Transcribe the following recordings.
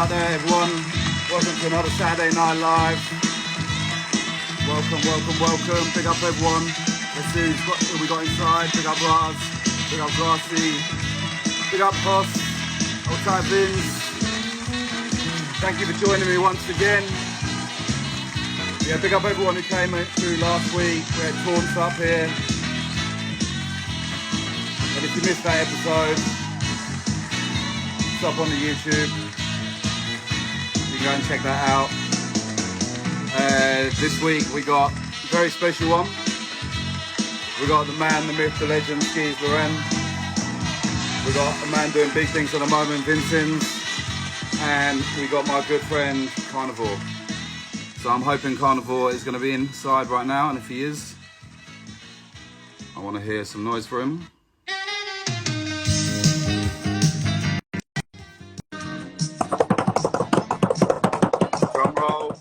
out there, everyone. Welcome to another Saturday Night Live. Welcome, welcome, welcome. Big up, everyone. Let's see who we got inside. Big up, Raz. Big up, Graffiti. Big up, Boss. Old time Vins. Thank you for joining me once again. Yeah, big up everyone who came through last week. We had Taunts up here. And if you missed that episode, it's up on the YouTube. You can go and check that out. This week we got a very special one. We got the man, the myth, the legend, Skeaz Lauren. We got a man doing big things at the moment, Vinsins. And we got my good friend, Carnivore. So I'm hoping Carnivore is going to be inside right now, and if he is, I want to hear some noise for him. Drum roll.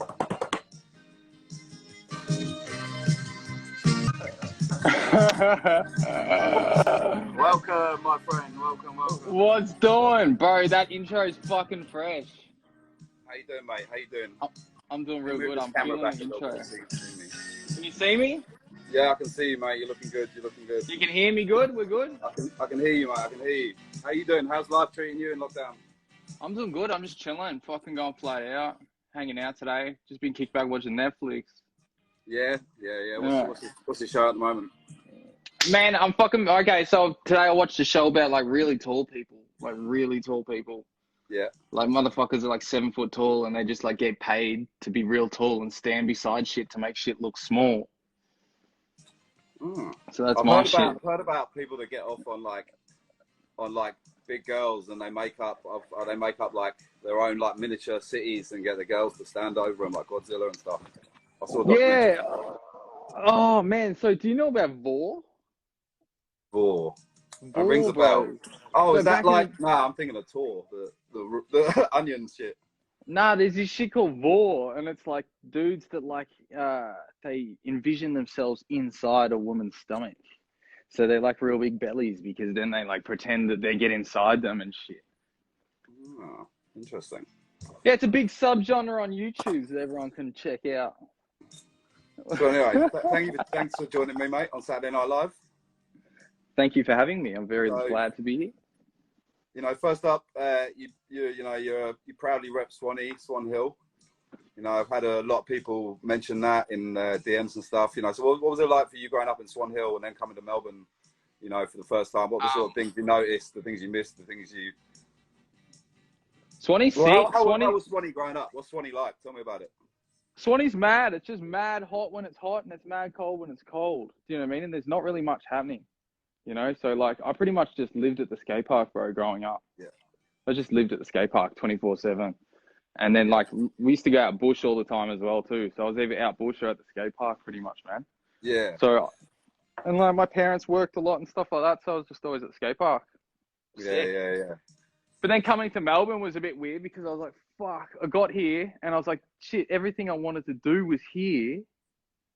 Welcome, my friend. Welcome, welcome. What's doing, bro? That intro is fucking fresh. How you doing, mate? How you doing? I'm doing real good. I'm feeling the intro. Can you see me? Yeah, I can see you, mate. You're looking good. You're looking good. You can hear me good? We're good? I can hear you, mate. I can hear you. How you doing? How's life treating you in lockdown? I'm doing good. I'm just chilling. Fucking going flat out. Hanging out today. Just been kicked back watching Netflix. Yeah. What's your show at the moment? Man, I'm fucking... Okay, so today I watched a show about, like, really tall people. Like, really tall people. Yeah. Like, motherfuckers are, like, 7 foot tall and they just, like, get paid to be real tall and stand beside shit to make shit look small. So that's my shit. I've heard about people that get off on big girls and they make up like their own like miniature cities and get the girls to stand over them like Godzilla and stuff. I saw yeah. Oh man, so do you know about Vor? Vor. It rings a bell. Oh, so is that like? Nah, I'm thinking of Tor, the onion shit. Nah, there's this shit called Vor, and it's like dudes that like they envision themselves inside a woman's stomach. So they're like real big bellies because then they like pretend that they get inside them and shit. Oh, interesting. Yeah, it's a big subgenre on YouTube that everyone can check out. So anyway, thanks for joining me, mate, on Saturday Night Live. Thank you for having me. I'm very glad to be here. You know, first up, you proudly rep Swan Hill. You know, I've had a lot of people mention that in DMs and stuff. You know, so what was it like for you growing up in Swan Hill and then coming to Melbourne? You know, for the first time, what were the sort of things you noticed, the things you missed, the things you? Swanee's sick. How was Swanee growing up? What's Swanee like? Tell me about it. Swanee's mad. It's just mad hot when it's hot and it's mad cold when it's cold. Do you know what I mean? And there's not really much happening. You know, so like I pretty much just lived at the skate park, bro, growing up. Yeah. I just lived at the skate park 24/7. And then like we used to go out bush all the time as well too. So I was either out bush or at the skate park pretty much, man. Yeah. So, and like my parents worked a lot and stuff like that. So I was just always at the skate park. Yeah. But then coming to Melbourne was a bit weird because I was like, fuck, I got here and I was like, shit, everything I wanted to do was here.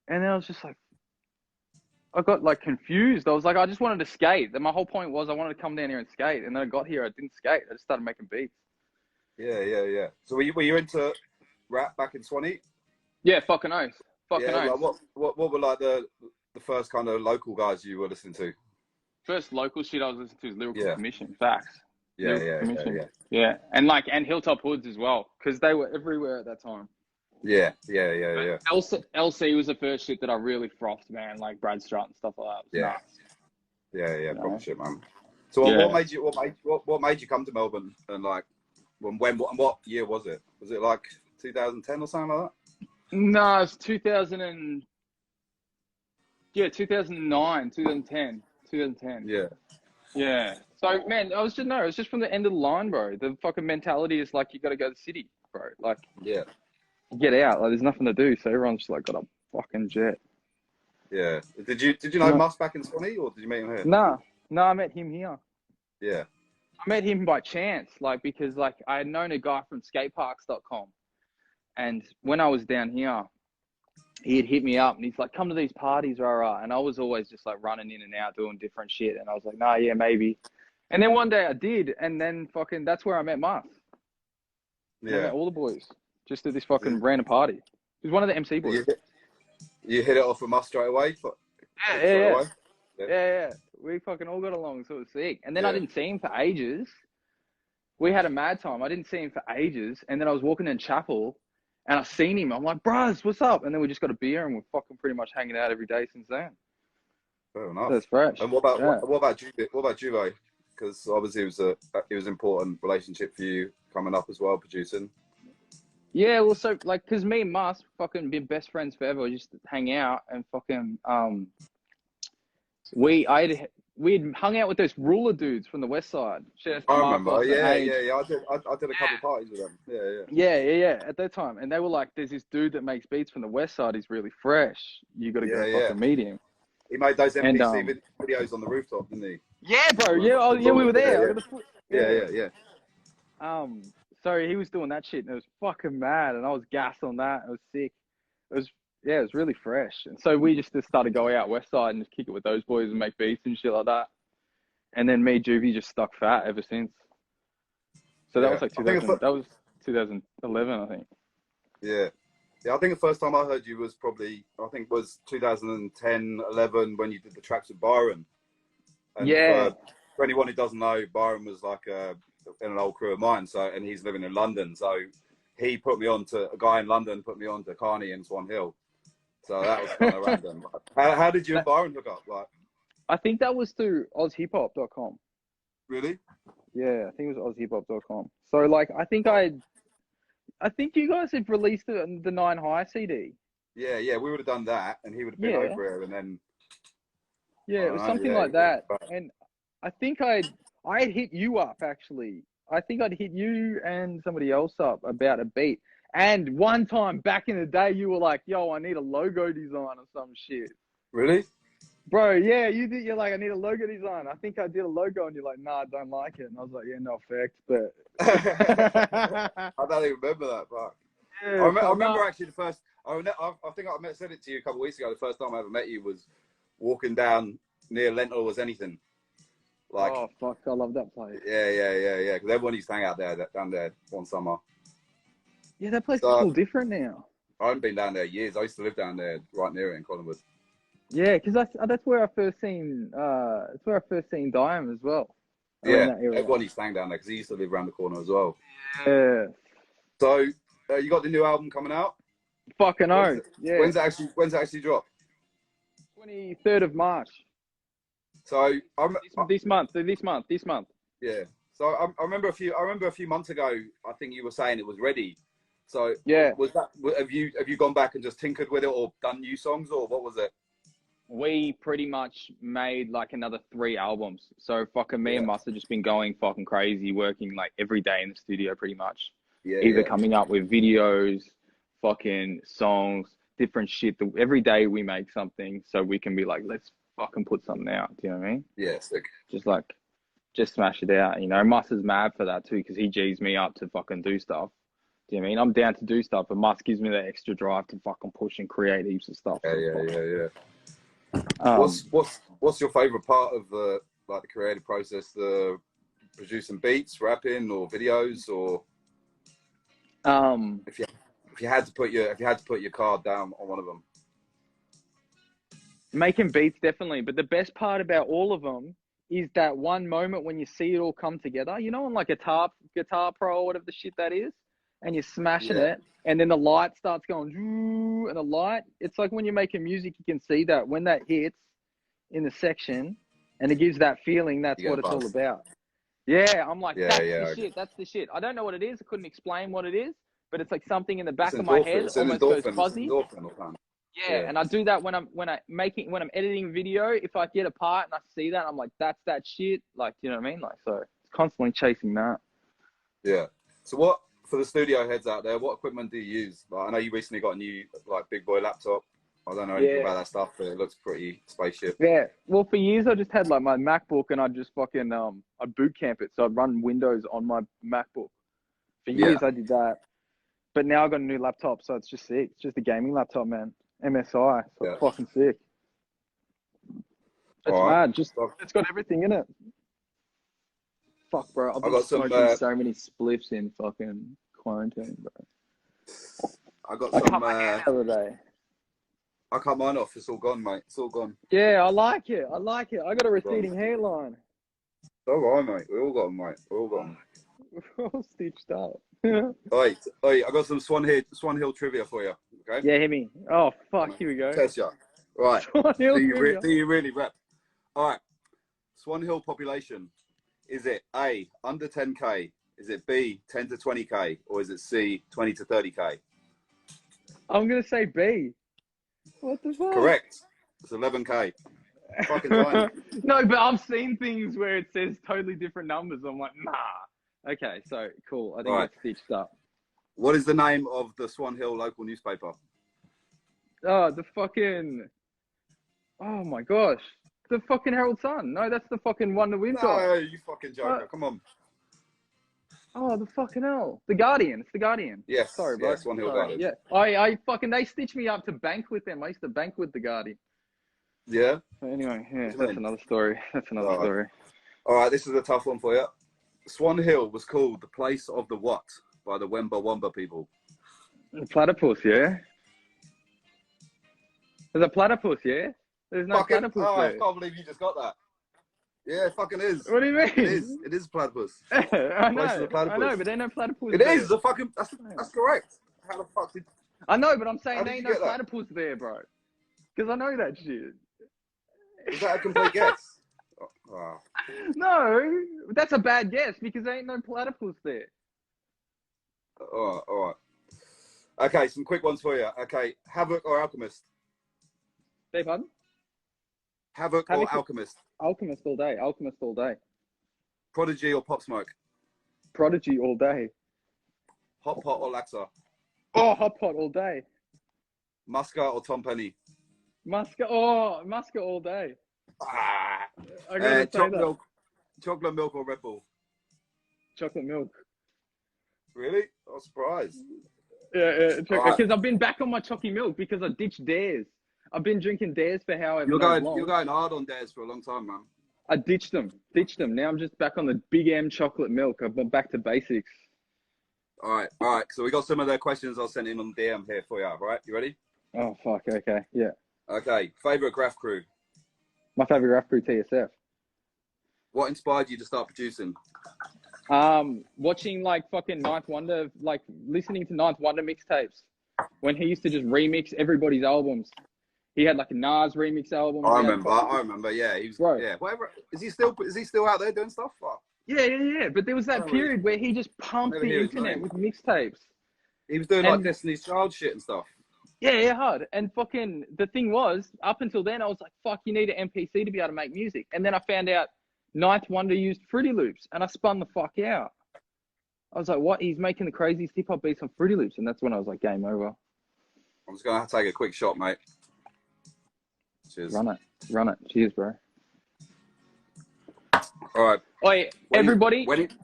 And then I was just like, I got like confused. I was like, I just wanted to skate. And my whole point was I wanted to come down here and skate. And then I got here, I didn't skate. I just started making beats. Yeah. So were you into rap back in Swanee? Yeah, fucking oath. Fucking oath. Like what were like the first kind of local guys you were listening to? First local shit I was listening to was Lyrical Commission. Facts. Yeah. And Hilltop Hoods as well, because they were everywhere at that time. Yeah. LC was the first shit that I really frothed, man, like Brad Strutt and stuff like that. Yeah, proper shit, man. So what made you come to Melbourne and like what year was it? Was it like 2010 or something like that? No, it's 2009, 2010. Yeah. So man, it was just from the end of the line, bro. The fucking mentality is like you gotta go to the city, bro. Like get out. Like there's nothing to do, so everyone's just like got a fucking jet. Yeah. Did you know Mus back in Swanee or did you meet him here? No, I met him here. Yeah. I met him by chance, like because like I had known a guy from skateparks.com, and when I was down here, he had hit me up and he's like, come to these parties, rah. And I was always just like running in and out doing different shit. And I was like, nah, yeah, maybe. And then one day I did. And then fucking, that's where I met Mus. And I Yeah. met all the boys just at this fucking random party. He was one of the MC boys. You hit it off with us straight away? Yeah. Yeah. We fucking all got along, so it was sick. And then I didn't see him for ages. We had a mad time. I didn't see him for ages. And then I was walking in chapel and I seen him. I'm like, bros, what's up? And then we just got a beer and we're fucking pretty much hanging out every day since then. Fair enough. That's fresh. And what about Juve? Because obviously it was an important relationship for you coming up as well, producing. Yeah, well, so like, cause me and Mus fucking been best friends forever. We just hang out and fucking we'd hung out with those ruler dudes from the west side. I remember. Yeah. I did a couple of parties with them. Yeah. At that time, and they were like, "There's this dude that makes beats from the west side. He's really fresh. You got to go fucking meet him." He made those MPC videos on the rooftop, didn't he? Yeah, bro. Yeah, we were there. Yeah. So he was doing that shit, and it was fucking mad, and I was gassed on that. It was sick. It was really fresh. And so we just started going out west side and just kick it with those boys and make beats and shit like that. And then me, Juvie, just stuck fat ever since. So that was like 2011, I think. Yeah. Yeah, I think the first time I heard you was probably, 2010, 11 when you did the tracks with Byron. And for anyone who doesn't know, Byron was like in an old crew of mine, and he's living in London. So he put me on to, a guy in London put me on to Carney and Swan Hill. So that was kind of random. How did you and Byron hook up? Like, I think that was through ozhiphop.com. Really? Yeah, I think it was ozhiphop.com. So like, I think you guys had released the 9 High CD. Yeah, we would have done that, and he would have been over here, and then. Yeah, it was something like that. And I think I had hit you up actually. I think I'd hit you and somebody else up about a beat. And one time back in the day, you were like, "Yo, I need a logo design or some shit." Really? Bro, yeah, you did. You're like, "I need a logo design." I think I did a logo, and you're like, "Nah, I don't like it." And I was like, "Yeah, no effect." But I don't even remember that part. Yeah, I remember actually the first. I think I said it to you a couple of weeks ago. The first time I ever met you was walking down near Lentil Was Anything. Like, oh fuck, I love that place. Yeah. Because everyone used to hang out down there one summer. Yeah, that place is all different now. I haven't been down there years. I used to live down there, right near it in Collingwood. Yeah, because that's where I first seen Dime as well. Yeah, everyone used to hang down there because he used to live around the corner as well. Yeah. So you got the new album coming out? Fucking oath. Yeah. When's it actually drop? 23rd of March. So this month. Yeah. So I remember a few months ago, I think you were saying it was ready. So yeah, have you gone back and just tinkered with it or done new songs, or what was it? We pretty much made like another 3 albums. So fucking me and Mus have just been going fucking crazy, working like every day in the studio pretty much. Either coming up with videos, fucking songs, different shit. Every day we make something so we can be like, let's fucking put something out. Do you know what I mean? Yeah, sick. Just smash it out. You know, Mus is mad for that too because he G's me up to fucking do stuff. Do you know what I mean? I'm down to do stuff, but Mus gives me that extra drive to fucking push and create heaps of stuff. Yeah. What's your favorite part of the creative process? The producing beats, rapping, or videos, or if you had to put your card down on one of them. Making beats, definitely. But the best part about all of them is that one moment when you see it all come together. You know, on like Guitar Pro or whatever the shit that is, and you're smashing it, and then the light starts going, and the light. It's like when you're making music, you can see that when that hits in the section, and it gives that feeling. That's what it's all about. Yeah, I'm like, that's the shit. That's the shit. I don't know what it is. I couldn't explain what it is, but it's like something in the back of my head almost goes fuzzy. Yeah, and I do that when I'm editing video. If I get a part and I see that, I'm like, that's that shit. Like, you know what I mean? Like, so it's constantly chasing that. Yeah. So for the studio heads out there, what equipment do you use? Like, I know you recently got a new big boy laptop. I don't know anything about that stuff, but it looks pretty spaceship. Yeah. Well, for years I just had like my MacBook and I'd just fucking I'd boot camp it, so I'd run Windows on my MacBook. For years I did that, but now I've got a new laptop, so it's just sick. It's just a gaming laptop, man. MSI, so it's fucking sick. It's mad. Just it's got everything in it. Fuck, bro. I've been smoking so many spliffs in fucking quarantine, bro. I got I some. cut my hair the other day. I cut mine off. It's all gone, mate. It's all gone. Yeah, I like it. I like it. I got a receding hairline. All right, mate. We all got them, mate. We all got them. We're all stitched up. Oi, I got some Swan Hill trivia for you. Okay. Yeah, hit me. Oh fuck, here we go. Test you. Right. Swan Hill trivia. Do you really rep? All right. Swan Hill population. Is it A, under 10K? Is it B, 10 to 20K? Or is it C, 20 to 30K? I'm gonna say B. What the fuck? Correct. It's 11K. Fucking tiny. No, but I've seen things where it says totally different numbers. I'm like, nah. Okay, so cool. I think Right. that's stitched up. What is the name of the Swan Hill local newspaper? Oh, the fucking. Oh my gosh. The fucking Herald Sun. No, that's the fucking one that we've got. No, you fucking joker. Come on. Oh, the fucking hell. The Guardian. It's the Guardian. Yes. Sorry, bro. Yeah, Swan Hill Guardian. Yeah. I fucking, they stitched me up to bank with them. I used to bank with the Guardian. Yeah? So anyway, yeah, What do you that's mean? another story. That's another Alright. story. All right, this is a tough one for you. Swan Hill was called the place of the what by the Wemba Wamba people? The platypus, yeah? There's a platypus, yeah? There's no platypus I there. can't believe you just got that. Yeah, it fucking is. What do you mean? It is. It is platypus. I Place of the know, platypus. but there ain't no platypus It there. is. That's correct. How the fuck did... I know, but I'm How saying did there ain't you no get that? platypus there, bro. Because I know that shit. Is that a complete guess? Oh. No, that's a bad guess because there ain't no platypus there. All right. Okay, some quick ones for you. Okay, Havoc or Alchemist? Beg pardon? Havoc or Havoc. Alchemist? Alchemist all day. Alchemist all day. Prodigy or Pop Smoke? Prodigy all day. Hot Pot or Laxa? Oh, hot pot all day. Muscat or Tom Penny? Muscat. Oh, Muscat all day. Ah. I gotta say that. Chocolate milk or Red Bull? Chocolate milk. Really? I was surprised. Yeah, Alright. because I've been back on my chocolate milk because I ditched Dares. I've been drinking Dares for however You're long. going hard on Dares for a long time, man. I ditched them. Now I'm just back on the Big M chocolate milk. I've been back to basics. All right. So we got some of their questions I sent in on DM here for you. All right, you ready? Oh, fuck. Okay. Yeah. Okay. Favorite graph crew? My favorite rap crew, TSF. What inspired you to start producing? Watching like fucking Ninth Wonder, like listening to Ninth Wonder mixtapes when he used to just remix everybody's albums. He had like a Nas remix album. I remember. Yeah, he was. Right. Yeah. Whatever. Is he still out there doing stuff? Fuck. Yeah. But there was that period where he just pumped Never the hear his internet name. with mixtapes. He was doing like And- Destiny's Child shit and stuff. Yeah, hard. And fucking the thing was, up until then, I was like, fuck, you need an MPC to be able to make music. And then I found out Ninth Wonder used Fruity Loops, and I spun the fuck out. I was like, what? He's making the craziest hip hop beats on Fruity Loops, and that's when I was like, game over. I'm just gonna have to take a quick shot, mate. Cheers. Run it. Cheers, bro. All right. Oi, everybody. When it,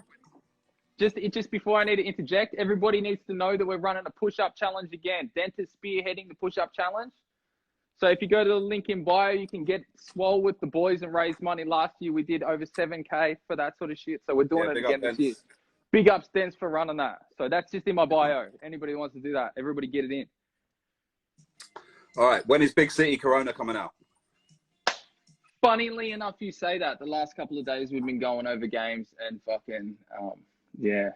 Just before I need to interject, everybody needs to know that we're running a push-up challenge again. Dentist spearheading the push-up challenge. So if you go to the link in bio, you can get swole with the boys and raise money. Last year we did over 7K for that sort of shit. So we're doing it again this year. Big ups, Dents, for running that. So that's just in my bio. Anybody who wants to do that, everybody get it in. All right. When is Big City Corona coming out? Funnily enough, you say that. The last couple of days we've been going over games and fucking, yeah.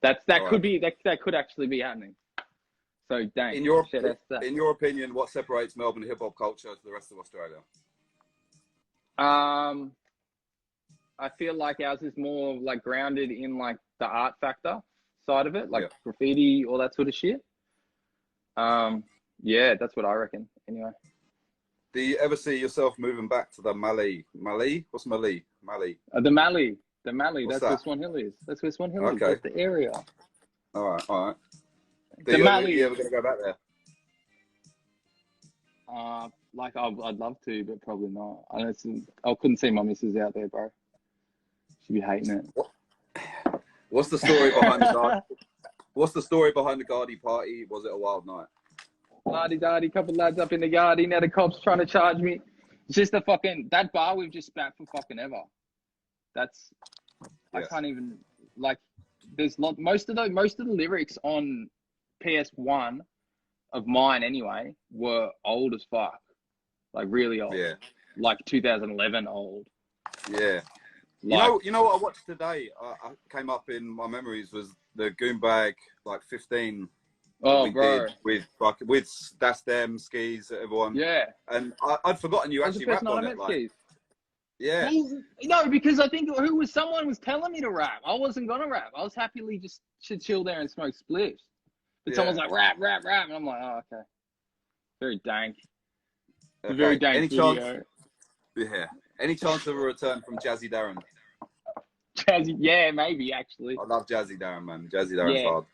That could actually be happening. So dang. In your that. in your opinion, what separates Melbourne hip hop culture to the rest of Australia? I feel like ours is more like grounded in like the art factor side of it, like graffiti, all that sort of shit. Yeah, that's what I reckon. Anyway. Do you ever see yourself moving back to the Mallee? What's Mallee? The Mallee. What's That's where that? Swan Hill is. That's where Swan Hill is. Okay. That's the area. All right. The Mallee. You ever gonna go back there? Like I'd love to, but probably not. I couldn't see my missus out there, bro. She'd be hating it. What's the story behind the Gardy? What's the story behind the Gardy party? Was it a wild night? Lardy, couple lads up in the Gardy. Now the cops trying to charge me. It's just that bar we've just spat for fucking ever. I can't even like. most of the lyrics on PS1 of mine anyway were old as fuck, like really old. Yeah. Like 2011 old. Yeah. Like, You know what I watched today? I came up in my memories was the Goombag like 15. Oh, bro. Did with That's Them, Skeaz, everyone. Yeah. And I'd forgotten you actually rapped on it. Like, yeah. No, because I think someone was telling me to rap. I wasn't gonna rap. I was happily just to chill there and smoke spliffs. But someone's like rap, and I'm like, oh, okay. Very dank. Okay. Very dank Any video. chance? Yeah. Any chance of a return from Jazzy Darren? Jazzy, yeah, maybe actually. I love Jazzy Darren, man. Jazzy Darren's hard.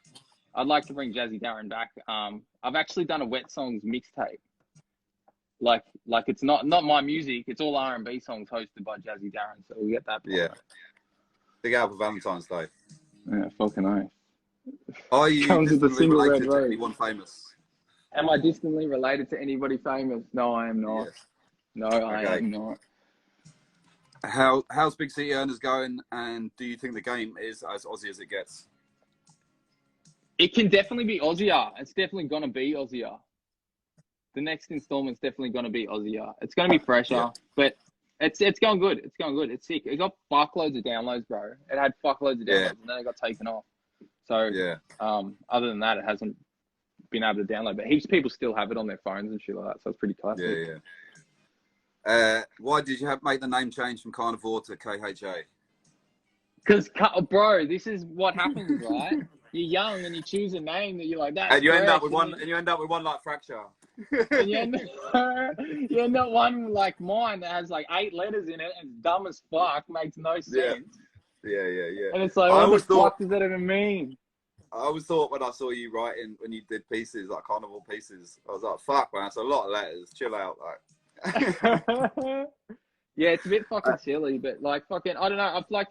I'd like to bring Jazzy Darren back. I've actually done a Wet Songs mixtape. Like it's not my music. It's all R&B songs hosted by Jazzy Darren. So we get that. Yeah. Big out for Valentine's Day. Yeah, fucking nice. Are you distantly related to anyone famous? Am I distantly related to anybody famous? No, I am not. Yes. No, I am not. How's Big City Earners going? And do you think the game is as Aussie as it gets? It can definitely be Aussier. It's definitely gonna be Aussier. The next installment's definitely gonna be Aussier. It's gonna be fresher, but it's going good. It's going good. It's sick. It got fuckloads of downloads, bro. It had fuckloads of downloads, and then it got taken off. So other than that, it hasn't been able to download. But heaps of people still have it on their phones and shit like that. So it's pretty classic. Yeah. Why did you make the name change from Carnivore to KHA? Because, bro, this is what happens, right? You're young and you choose a name that you're like that. And you end up with one. And you end up with one like Fraksha. And you end up one like mine that has like 8 letters in it and it's dumb as fuck, makes no sense. Yeah. And it's like, what the fuck does that even mean? I always thought when I saw you writing when you did pieces like Carnival pieces, I was like, fuck, man, it's a lot of letters. Chill out, like. Yeah, it's a bit fucking silly, but like fucking, I don't know. I've like.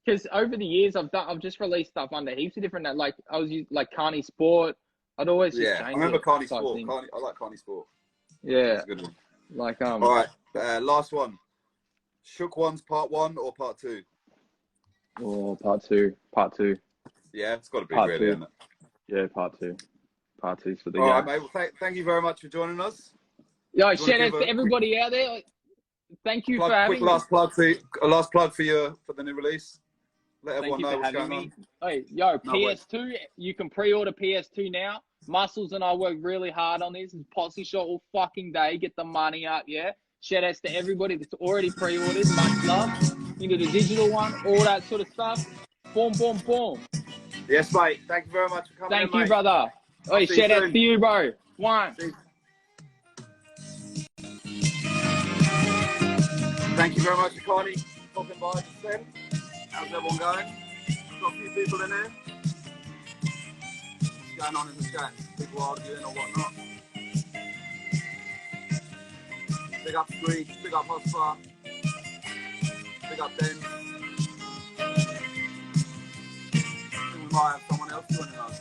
Because over the years, I've just released stuff under heaps of different, like I was using like Carney Sport. I'd always just change I remember Carney Sport. Thing. I like Carney Sport. Yeah, that's a good one. Like All right, last one. Shook Ones Part 1 or Part 2? Oh, Part 2. Part 2. Yeah, it's got to be part really, 2. isn't it? Yeah, Part 2. Part 2's for the. All right, mate. Well, thank you very much for joining us. Yo, shout out to everybody out there. Thank you for having me. Last plug for the new release. Let everyone know what's going on. Hey, yo, PS2, you can pre-order PS2 now. Muscles and I work really hard on this. It's posse shot all fucking day. Get the money up, yeah? Shout outs to everybody that's already pre-ordered. Much love. Into the digital one, all that sort of stuff. Boom, boom, boom. Yes, mate. Thank you very much for coming Thank you, brother. Oh, shout out to you, bro. One. Thank you very much to Connie popping by just then. How's everyone going? Got a few people in here. What's going on in the chat? People arguing or whatnot. Big up Screech, big up Hospa, big up Den. I think we might have someone else joining us.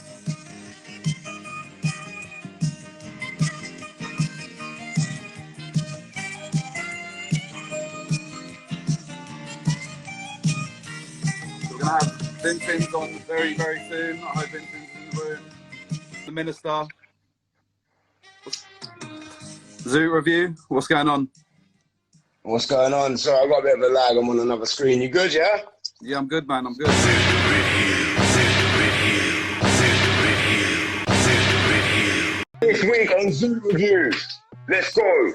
We're going to have Vinsins on very, very soon. I hope Vinsins is in the room. The Minister. Zoot review. What's going on? What's going on? Sorry, I got a bit of a lag. I'm on another screen. You good, yeah? Yeah, I'm good, man. I'm good. This week on Zoot review. Let's go.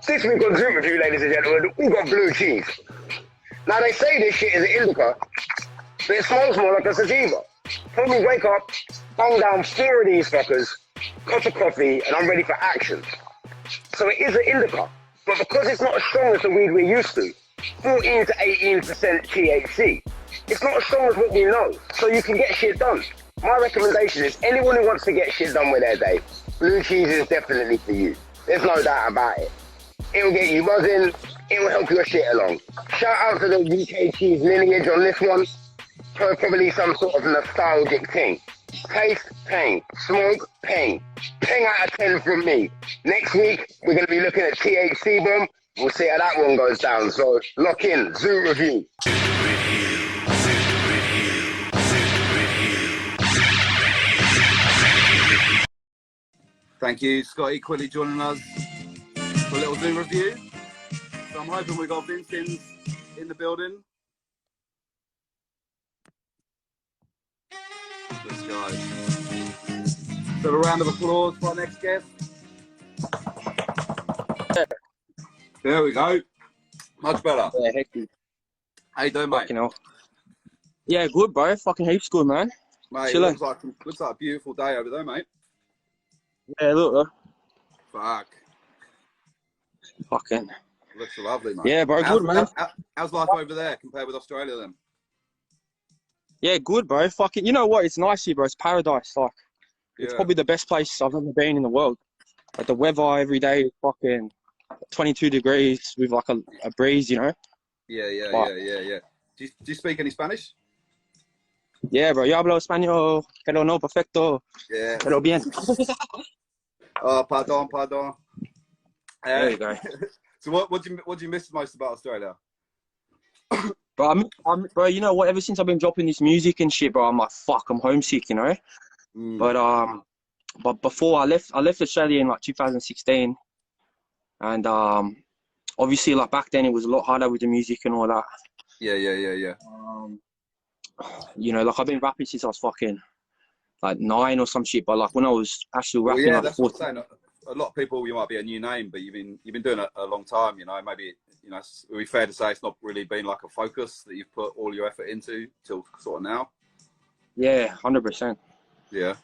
This week on Zoot review, ladies and gentlemen, we got blue cheese. Now they say this shit is an indica, but it smells more like a sativa. Told me wake up, bang down 4 of these fuckers, cup of coffee, and I'm ready for action. So it is an indica, but because it's not as strong as the weed we're used to, 14 to 18% THC, it's not as strong as what we know, so you can get shit done. My recommendation is anyone who wants to get shit done with their day, blue cheese is definitely for you. There's no doubt about it. It'll get you buzzing, it'll help your shit along. Shout out to the UK cheese lineage on this one. Probably some sort of nostalgic thing. Taste, peng. Smoke, peng. 10 out of 10 from me. Next week, we're going to be looking at THC Bomb. We'll see how that one goes down. So lock in, Zoot review. Thank you, Scotty, quickly joining us for a little Zoot review. So I'm hoping we got Vinsins in the building. Let's go. So a round of applause for our next guest. There we go. Much better. Yeah, hectic. How you doing, mate? Fucking hell. Yeah, good, bro. Fucking heaps good, man. Mate, Chilling. looks like a beautiful day over there, mate. Yeah, look. Fuck. Fucking. Looks lovely, mate. Yeah, bro, good, man. How's life over there compared with Australia, then? Yeah, good, bro. Fucking, you know what? It's nice here, bro. It's paradise. Like, it's probably the best place I've ever been in the world. Like, the weather every day is fucking 22 degrees with, like, a breeze, you know? Yeah. Do you speak any Spanish? Yeah, bro. Yo hablo español, pero no perfecto. Yeah. Pero bien. Oh, pardon. There you go. So what do you miss most about Australia? Bro, bro, you know what? Ever since I've been dropping this music and shit, bro, I'm like, fuck, I'm homesick, you know? But before I left Australia in like 2016, and obviously like back then it was a lot harder with the music and all that. Yeah. You know, like I've been rapping since I was fucking like 9 or some shit, but like when I was actually rapping, yeah, like, that's what I'm saying. A lot of people, you might be a new name, but you've been doing it a long time. You know, maybe it would be fair to say it's not really been like a focus that you've put all your effort into till sort of now. Yeah, 100%. Yeah.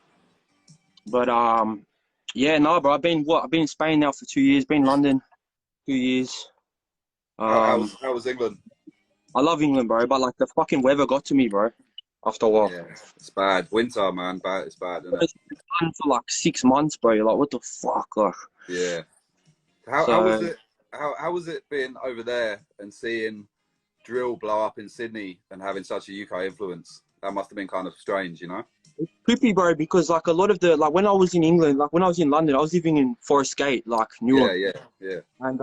But yeah, no, bro. I've been in Spain now for 2 years. Been in London 2 years. How was England? I love England, bro, but like the fucking weather got to me, bro. After a while. Yeah, it's bad. Winter, man, it's bad, isn't it? It's been for like 6 months, bro. You're like, what the fuck, like. Yeah. How was it? How was it being over there and seeing drill blow up in Sydney and having such a UK influence? That must have been kind of strange, you know? It's creepy, bro, because like a lot of the, like when I was in England, like when I was in London, I was living in Forest Gate, like Newark. Yeah. And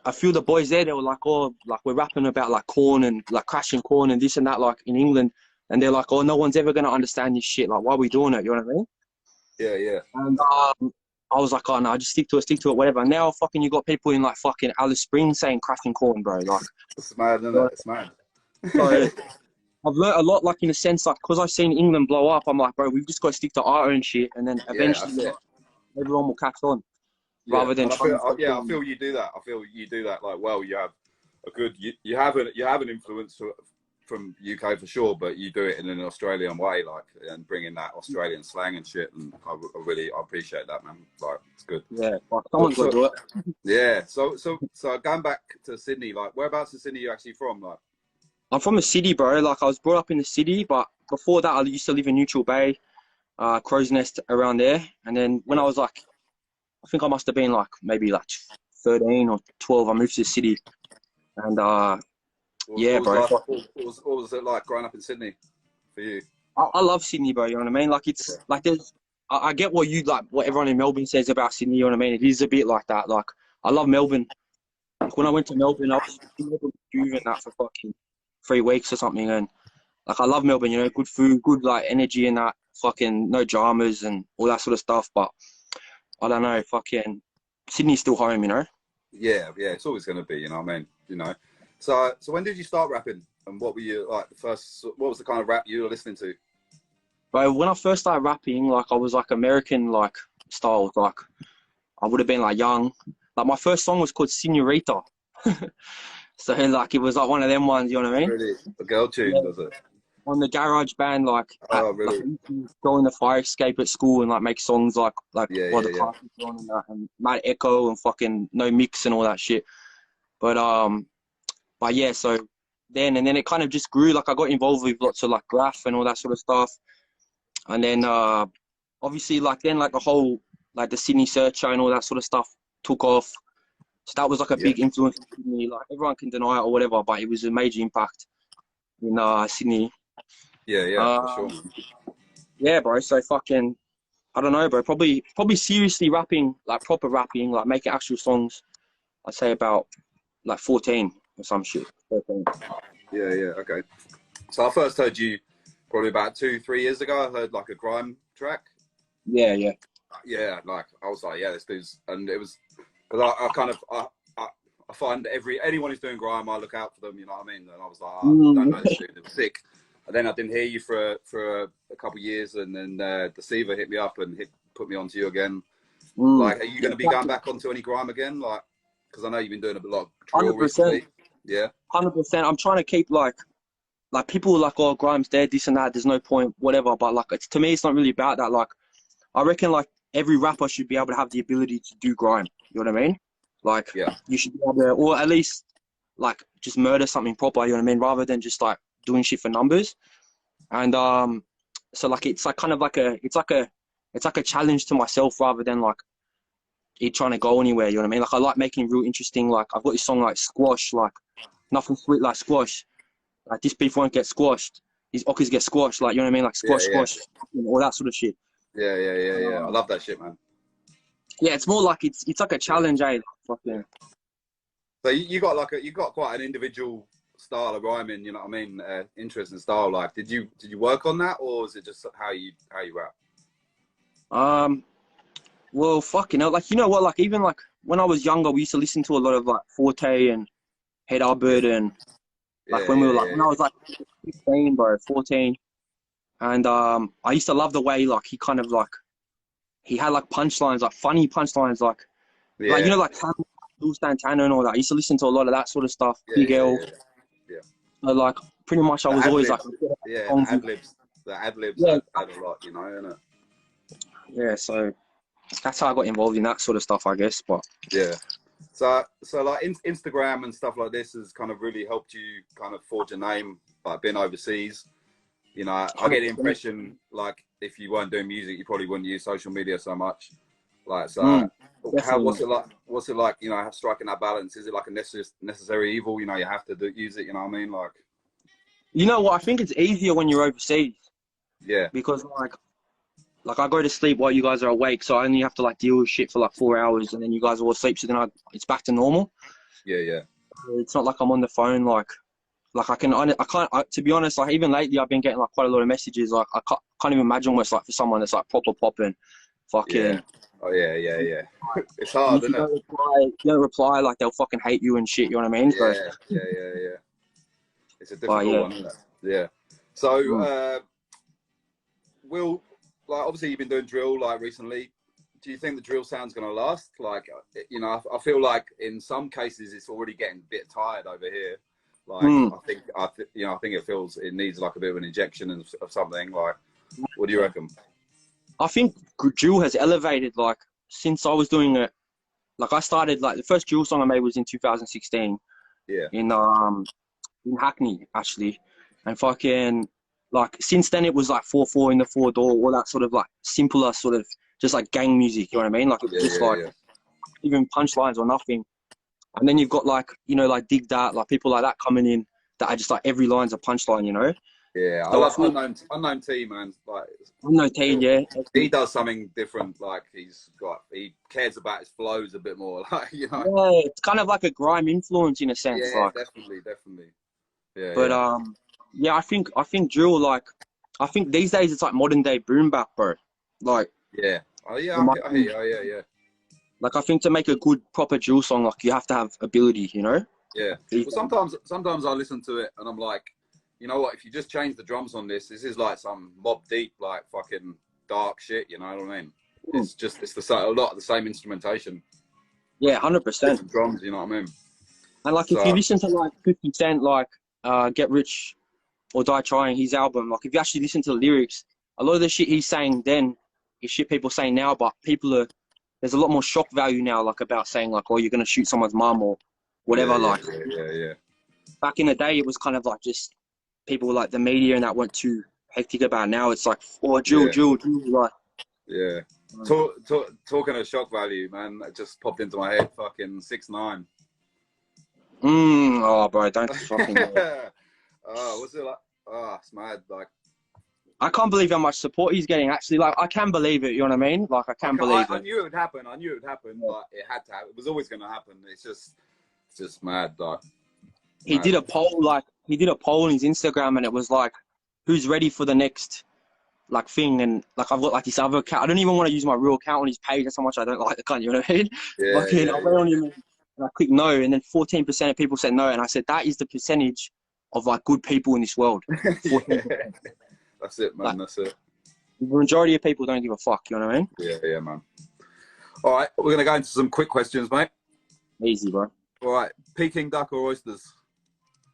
I feel the boys there, they were like, oh, like we're rapping about like corn and like crashing corn and this and that, like in England. And they're like, oh, no one's ever going to understand this shit. Like, why are we doing it? You know what I mean? Yeah. And I was like, oh, no, just stick to it, whatever. Now, fucking, you got people in like fucking Alice Springs saying crashing corn, bro. Like, it's mad, isn't it? It's mad. So, I've learnt a lot, like in a sense, like, because I've seen England blow up, I'm like, bro, we've just got to stick to our own shit. And then eventually, everyone will catch on. Yeah. Rather than I feel you do that. I feel you do that. Like, well, you have a good, you have an influence from UK for sure, but you do it in an Australian way, like, and bring in that Australian slang and shit. And I appreciate that, man. Like, it's good. Yeah, like, someone's got to do it. Yeah. So going back to Sydney, like, whereabouts in Sydney are you actually from? Like, I'm from a city, bro. Like, I was brought up in the city, but before that, I used to live in Neutral Bay, Crow's Nest around there. And then when I was like, I think I must have been like maybe like 13 or 12, I moved to the city. And yeah, bro. What was it like growing up in Sydney for you? I love Sydney, bro. You know what I mean? Like, it's like there's, I get what everyone in Melbourne says about Sydney. You know what I mean? It is a bit like that. Like, I love Melbourne. Like, when I went to Melbourne, I was doing that for fucking 3 weeks or something. And like, I love Melbourne, you know, good food, good like energy and that, fucking no dramas and all that sort of stuff. But I don't know, fucking Sydney's still home, you know? Yeah, it's always going to be, you know what I mean? You know? So when did you start rapping? And what were you, like, what was the kind of rap you were listening to? But when I first started rapping, like, I was like American, like, style, like, I would have been like young. Like, my first song was called Senorita. So, like, it was like one of them ones, you know what I mean? Really? A girl tune, was it? On the garage band, like, really? Like, go in the fire escape at school and like make songs like while the class was on and that, and Mad Echo and fucking No Mix and all that shit. But yeah, so then it kind of just grew. Like, I got involved with lots of like graph and all that sort of stuff. And then obviously like then like the whole like the Sydney Searcher and all that sort of stuff took off. So that was like a big influence on me. Like, everyone can deny it or whatever, but it was a major impact in Sydney. Yeah, for sure. Yeah, bro. So fucking, I don't know, bro. Probably seriously rapping, like proper rapping, like making actual songs. I'd say about like 14 or some shit. 13. Yeah, okay. So I first heard you probably about 2-3 years ago. I heard like a grime track. Yeah. Yeah, like I was like, yeah, this dude's, and it was because I find anyone who's doing grime, I look out for them. You know what I mean? And I was like, I don't know this dude. It was sick. And then I didn't hear you for a couple of years, and then Deceiver hit me up and put me onto you again. Like, are you going to be going back onto any grime again? Like, because I know you've been doing a lot of drill 100%. recently. Yeah. 100%. I'm trying to keep like people like, oh, grime's dead, this and that. There's no point, whatever. But like, to me, it's not really about that. Like, I reckon like every rapper should be able to have the ability to do grime. You know what I mean? Like, you should be able to, or at least like just murder something proper. You know what I mean? Rather than just like doing shit for numbers. And so like it's like kind of like it's like a challenge to myself rather than like it trying to go anywhere. You know what I mean? Like I like making real interesting. Like I've got this song like Squash, like nothing sweet like squash. Like this beef won't get squashed. These ockers get squashed. Like you know what I mean? Like squash, all that sort of shit. Yeah. I love that shit, man. Yeah, it's more like it's like a challenge, eh? Fucking. So you got quite an individual style of rhyming, you know what I mean? Interesting style. Like, did you work on that, or is it just how you rap? Well, fucking hell, like you know what? Like even like when I was younger, we used to listen to a lot of like Forte and Head Albert and like when we were like when I was like 15, bro, 14, and I used to love the way like he kind of like he had like punchlines, like funny punchlines, like you know like Lil Santana and all that. I used to listen to a lot of that sort of stuff. Big L. So like pretty much I was always like the ad libs add a lot, you know, innit? Yeah, so that's how I got involved in that sort of stuff, I guess. But so like Instagram and stuff like this has kind of really helped you kind of forge a name, like being overseas. You know, I get the impression like if you weren't doing music, you probably wouldn't use social media so much. Like, so what's it like? You know, striking that balance? Is it like a necessary evil? You know, you have to use it. You know what I mean? Like, you know what? I think it's easier when you're overseas. Yeah. Because like I go to sleep while you guys are awake, so I only have to like deal with shit for like 4 hours, and then you guys are all asleep, so then it's back to normal. Yeah. It's not like I'm on the phone like I can't, to be honest, like even lately I've been getting like quite a lot of messages. Like I can't even imagine what it's like for someone that's like proper popping, fucking. Yeah. Oh yeah. It's hard, isn't it? If you don't reply, like they'll fucking hate you and shit. You know what I mean? Yeah. It's a difficult one, isn't it? Yeah. So, Will, like obviously you've been doing drill like recently. Do you think the drill sound's gonna last? Like, you know, I feel like in some cases it's already getting a bit tired over here. Like, I think it needs like a bit of an injection of something. Like, what do you reckon? I think drill has elevated, like, since I was doing it. Like, I started, like, the first drill song I made was in 2016. Yeah. In Hackney, actually. And fucking, like, since then it was, like, 4/4 in the 4-door, all that sort of, like, simpler sort of, just, like, gang music, you know what I mean? Like, it's just, even punchlines or nothing. And then you've got, like, you know, like, Dig That, like, people like that coming in that are just, like, every line's a punchline, you know? Yeah, I love Unknown T, man. Like, Unknown T, yeah. He does something different. Like he cares about his flows a bit more. Like, you know. Yeah, it's kind of like a grime influence in a sense. Yeah, like. definitely. Yeah. But I think drill, like, I think these days it's like modern day boom bap, bro. Like. Yeah. Oh yeah. I hear you. Oh yeah. Like I think to make a good proper drill song, like you have to have ability, you know. Yeah. Well, sometimes I listen to it and I'm like, you know what? If you just change the drums on this is like some Mob Deep, like fucking dark shit. You know what I mean? It's a lot of the same instrumentation. Yeah, 100%. Drums, you know what I mean? And like if you listen to like 50 Cent, like Get Rich or Die Trying, his album, like if you actually listen to the lyrics, a lot of the shit he's saying then is shit people say now, but there's a lot more shock value now, like about saying like, oh, you're gonna shoot someone's mum or whatever. Yeah. Back in the day, it was kind of like just people like the media and that weren't too hectic about it. Now it's like, oh, drill, like. Yeah. Talking of shock value, man, that just popped into my head. Fucking 6ix9ine. Oh, bro, don't fucking. Oh, what's it like? Oh, it's mad. Like, I can't believe how much support he's getting. Actually, like I can believe it. You know what I mean? Like I can believe it. I knew it would happen. I knew it would happen, but it had to happen. It was always going to happen. It's just mad. Like he did a poll. Like he did a poll on his Instagram, and it was like, "Who's ready for the next like thing?" And like I've got like this other account. I don't even want to use my real account on his page. That's how much I don't like the cunt. You know what I mean? Yeah, I went on him and I clicked no, and then 14% of people said no, and I said that is the percentage of like good people in this world. That's it, man. Like, that's it. The majority of people don't give a fuck. You know what I mean? Yeah, man. All right, we're gonna go into some quick questions, mate. Easy, bro. All right, Peking duck or oysters?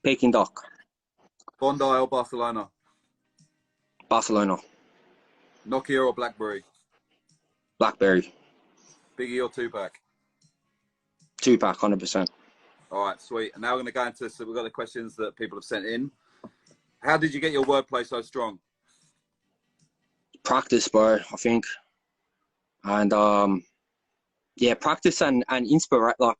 Peking duck. Bondi or Barcelona? Barcelona. Nokia or BlackBerry? BlackBerry. Biggie or Tupac? Tupac, 100%. All right, sweet. And now we're going to go into, so we've got the questions that people have sent in. How did you get your wordplay so strong? Practice, bro, I think. And, yeah, practice and inspire. Like,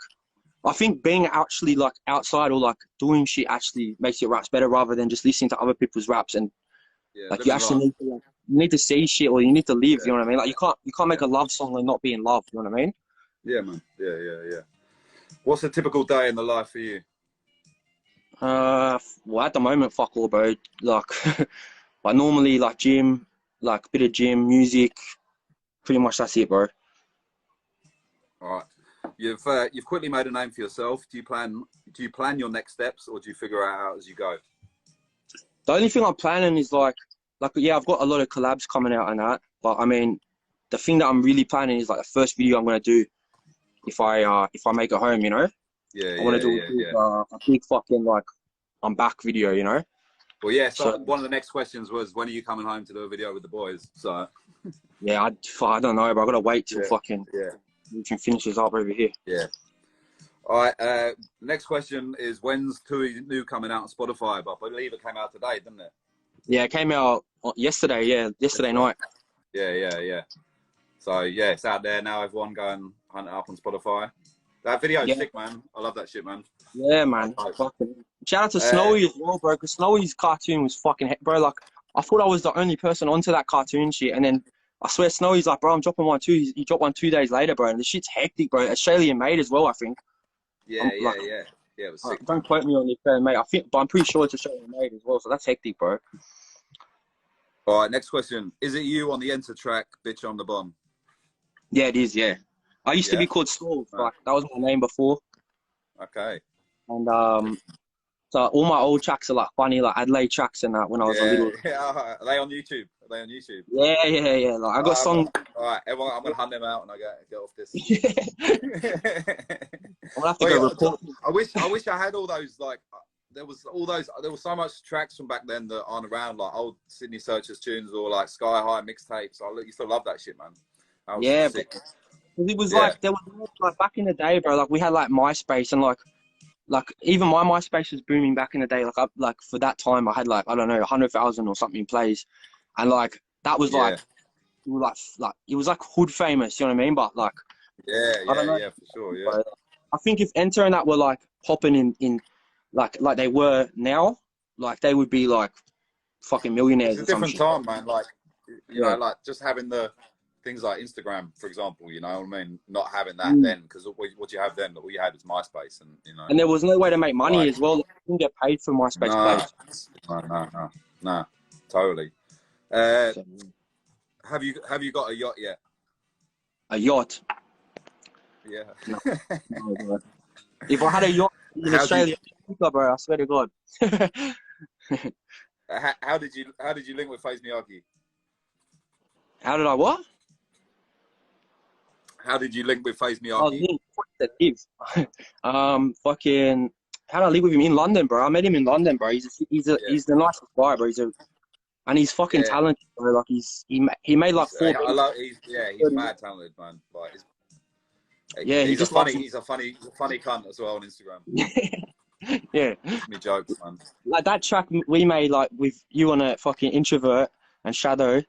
I think being actually, like, outside or, like, doing shit actually makes your raps better rather than just listening to other people's raps. And, like, you actually need to see shit or you need to live, you know what I mean? Like, you can't make a love song and not be in love, you know what I mean? Yeah, man. Yeah. What's a typical day in the life for you? Well, at the moment, fuck all, bro. Like, but normally, like gym, like a bit of gym, music. Pretty much that's it, bro. All right. You've quickly made a name for yourself. Do you plan your next steps, or do you figure it out as you go? The only thing I'm planning is like yeah, I've got a lot of collabs coming out and that. But I mean, the thing that I'm really planning is like the first video I'm gonna do. If I make it home, you know. I want to do a big fucking like I'm back video, you know. Well, yeah. So one of the next questions was, when are you coming home to do a video with the boys? So yeah, I don't know, but I gotta wait till fucking we can finish this up over here. Yeah. All right. Next question is, when's Tui New coming out on Spotify? But I believe it came out today, didn't it? Yeah, it came out yesterday. Yeah, yesterday night. Yeah. So yeah, it's out there now. Everyone go and hunt it up on Spotify. That video's sick, man. I love that shit, man. Yeah, man. Fucking shout out to Snowy as well, bro. Because Snowy's cartoon was fucking bro. Like I thought I was the only person onto that cartoon shit, and then I swear Snowy's like, bro, I'm dropping one too. He dropped one 2 days later, bro. And the shit's hectic, bro. Australian made as well, I think. Yeah. It was sick. Don't quote me on this, mate. I think, but I'm pretty sure it's Australian made as well. So that's hectic, bro. All right, next question. Is it you on the Enter track, Bitch on the Bomb? Yeah, it is, yeah. I used to be called Stalls. Like, that was my name before. Okay. And, so all my old tracks are, like, funny, like Adelaide tracks and that when I was a little... Yeah, are they on YouTube? Yeah. Like, I got songs... All right, everyone, I'm going to hunt them out when I get off this. I'm going to have to go report. I wish I had all those, like... There was so much tracks from back then that aren't around, like old Sydney Searchers tunes or like Sky High mixtapes. I used to love that shit, man. Yeah, but it was like, there was like back in the day, bro, like we had like MySpace and like even my MySpace was booming back in the day. Like for that time I had like, I don't know, 100,000 or something plays. And like, that was like, it was like hood famous, you know what I mean? But like, for sure, yeah. Bro, I think if Enter and that were like popping in like they were now, like they would be like fucking millionaires. It's a different time, man. Like, you know, like just having the things like Instagram, for example, you know what I mean? Not having that then, because what you have then, all you had was MySpace, and you know. And there was no way to make money as well. You didn't get paid for MySpace plays. No, totally. Have you got a yacht yet? A yacht? Yeah. No, if I had a yacht in Australia, bro, I swear to God. How did you link with FaZe Miyagi? How did I what? How did you link with FaZe Miyagi? Fucking. How did I link with him in London, bro? I met him in London, bro. He's the nicest guy, bro. He's fucking talented, bro. Like he made like 4. He's mad talented, man. Like, he's a funny cunt as well on Instagram. Yeah. Me jokes, man. Like that track we made, like with you on a fucking Introvert and Shadow,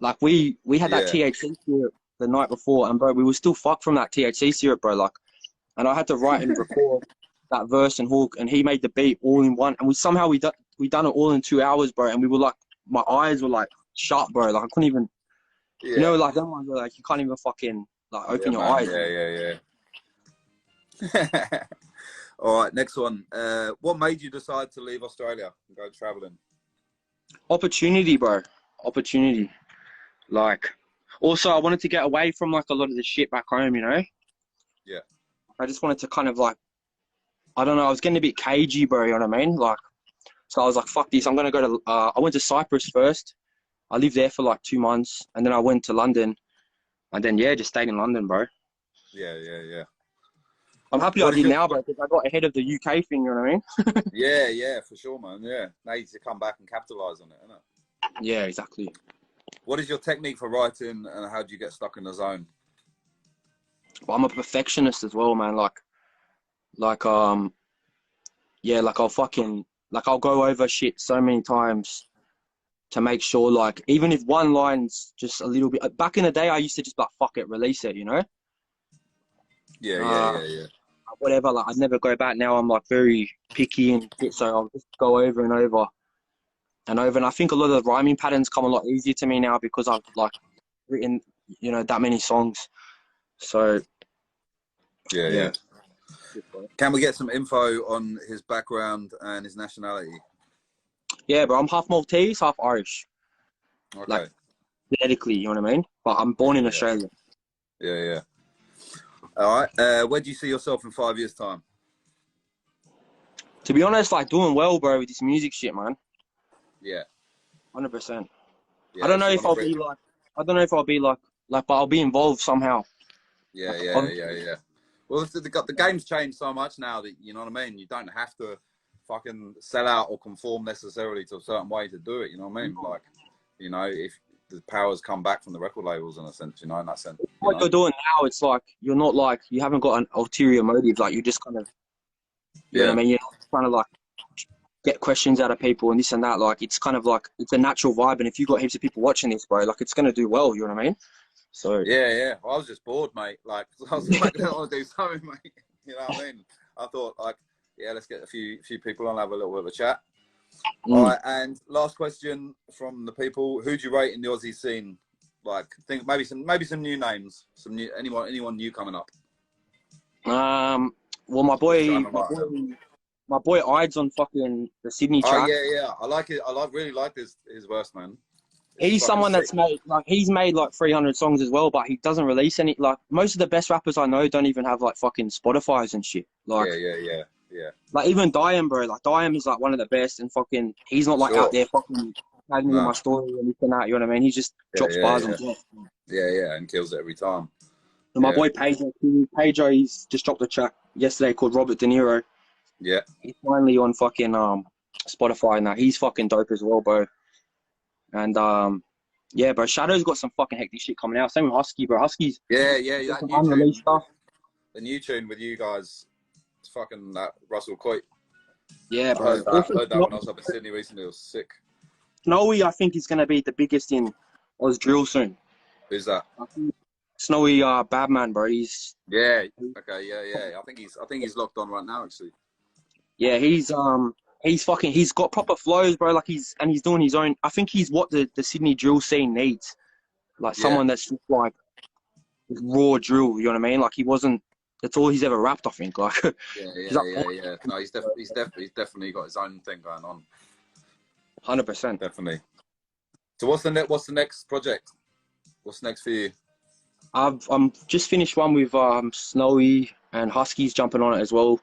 like we had that THC syrup the night before, and bro, we were still fucked from that THC syrup, bro. Like, and I had to write and record that verse and hook, and he made the beat all in one, and we done it all in 2 hours, bro. And we were like, my eyes were like shut, bro. Like I couldn't even, Yeah. you know, like that one, like you can't even fucking like open your man. eyes. Yeah. All right, next one. What made you decide to leave Australia and go traveling? Opportunity, bro. Opportunity. Like, also I wanted to get away from like a lot of the shit back home, you know? Yeah. I just wanted to kind of like, I don't know, I was getting a bit cagey, bro, you know what I mean? Like, so I was like, fuck this, I'm going to go to, I went to Cyprus first. I lived there for like 2 months, and then I went to London, and then, yeah, just stayed in London, bro. Yeah. I'm happy I did now, bro, because I got ahead of the UK thing, you know what I mean? Yeah, for sure, man. Yeah. Now you need to come back and capitalise on it, innit? Yeah, exactly. What is your technique for writing, and how do you get stuck in the zone? But I'm a perfectionist as well, man. Yeah, like I'll go over shit so many times to make sure, like, even if one line's just a little bit. Back in the day, I used to just like, fuck it, release it, you know? Yeah. Whatever, like, I'd never go back. Now I'm like very picky and shit, so I'll just go over and over and over. And I think a lot of the rhyming patterns come a lot easier to me now because I've like written, you know, that many songs. So Yeah. Can we get some info on his background and his nationality? Yeah, bro, I'm half Maltese, half Irish. Okay. Like, genetically, you know what I mean? But I'm born in Australia. Yeah. All right. Where do you see yourself in 5 years' time? To be honest, like, doing well, bro, with this music shit, man. Yeah. 100%. Yeah, I don't know if I'll be like, but I'll be involved somehow. Yeah. Well, the game's changed so much now that, you know what I mean? You don't have to fucking sell out or conform necessarily to a certain way to do it, you know what I mean? Like, you know, if the powers come back from the record labels in a sense, you know, in that sense. What you're doing now, it's like, you're not like, you haven't got an ulterior motive, like, you just kind of, you know what I mean? You're not trying to like get questions out of people and this and that. Like, it's kind of like, it's a natural vibe. And if you've got heaps of people watching this, bro, like, it's going to do well, you know what I mean? So yeah. Well, I was just bored, mate. Like, I was like, I want to do something, mate. You know what I mean? I thought, like, yeah, let's get a few people on, have a little bit of a chat. All right, and last question from the people: who do you rate in the Aussie scene? Like, think maybe some new names, anyone new coming up. Well, my boy Ides on fucking the Sydney track. Yeah. I like it. Really like his verse, man. He's someone that's made like 300 songs as well, but he doesn't release any. Like, most of the best rappers I know don't even have like fucking Spotify's and shit. Like, yeah. Like, even Diam, bro. Like, Diam is like one of the best, and fucking he's not like out there fucking tagging me in my story or anything like that. You know what I mean? He just drops bars and drops. Yeah, and kills it every time. And my boy Pedro, he's just dropped a track yesterday called Robert De Niro. Yeah. He's finally on fucking Spotify and that. He's fucking dope as well, bro. And yeah, bro, Shadow's got some fucking hectic shit coming out. Same with Husky, bro. Husky's that some new unreleased stuff. The new tune with you guys, it's fucking that Russell Coit. Yeah, bro. I heard that when I was up in Sydney recently. It was sick. Snowy, I think, is gonna be the biggest in Oz Drill soon. Who's that? Snowy, Badman, bro. He's okay, yeah. I think he's locked on right now, actually. Yeah, he's got proper flows, bro. Like, he's doing his own. I think he's what the Sydney drill scene needs, like someone that's just like raw drill. You know what I mean? Like, he wasn't. That's all he's ever rapped, I think. Like, yeah. No, he's definitely got his own thing going on. 100%. Definitely. So what's the next project? What's next for you? I'm just finished one with Snowy and Husky's jumping on it as well.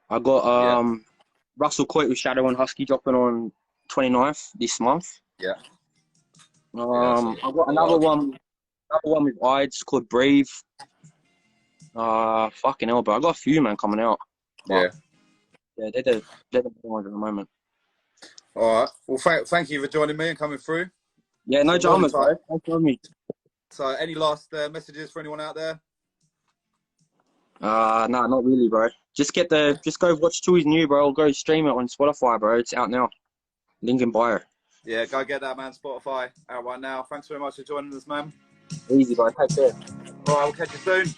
I got Russell Coit with Shadow and Husky dropping on 29th this month. Yeah. I got another one with Ides called Breathe. Fucking hell, bro. I got a few, man, coming out. But, yeah, they're the big ones at the moment. All right. Well, thank you for joining me and coming through. Yeah, no dramas, bro. Thanks for having me. So, any last messages for anyone out there? No, not really, bro. Just go watch Chewy's new, bro. Go stream it on Spotify, bro. It's out now. Link in bio. Yeah, go get that, man. Spotify out right now. Thanks very much for joining us, man. Easy, bro. Take care. All right, we'll catch you soon.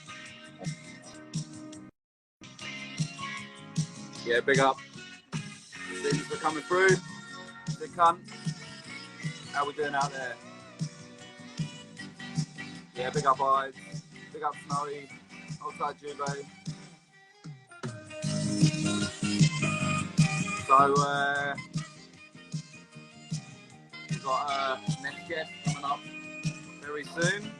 Yeah, big up. Thanks for coming through. Big cunt. How we doing out there? Yeah, big up Eyes, big up Snowy, outside Jube. So, we've got next guest coming up very soon.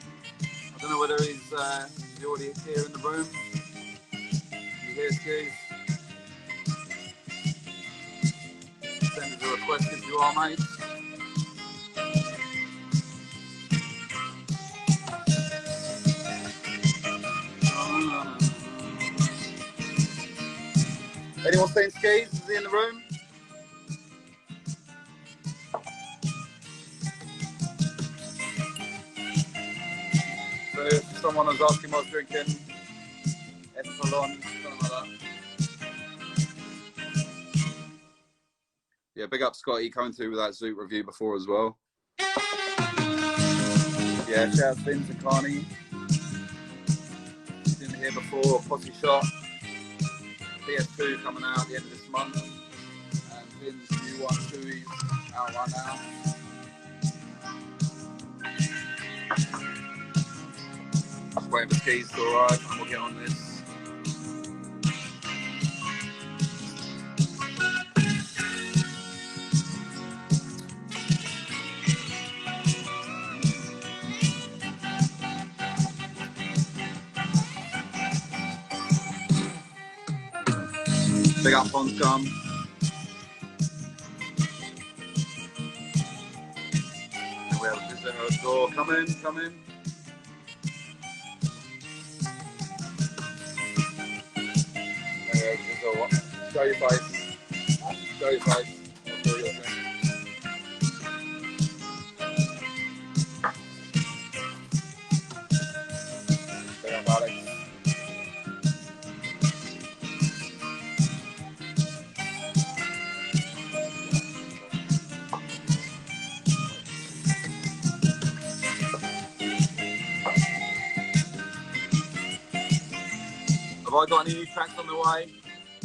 I don't know whether he's already here in the room. You hear Skeaz? Send us a request if you are, mate. Anyone seen Skeaz? Is he in the room? So if someone was asking what I was drinking, EP003, something like that. Yeah, big up Scotty coming through with that Zoot review before as well. Yeah, shout out to Vinsins and Carney. Been here before, Posse Shot. PS2 coming out at the end of this month. And Vin's new one, Tui, out right now. Just waiting for Skeaz to arrive and we'll get on this. Big up on scum. And we have a visitor at the door. Come in, come in. Show your face. Show your face. I'll show you your thing. Big up Alex. Have I got any new tracks on the way?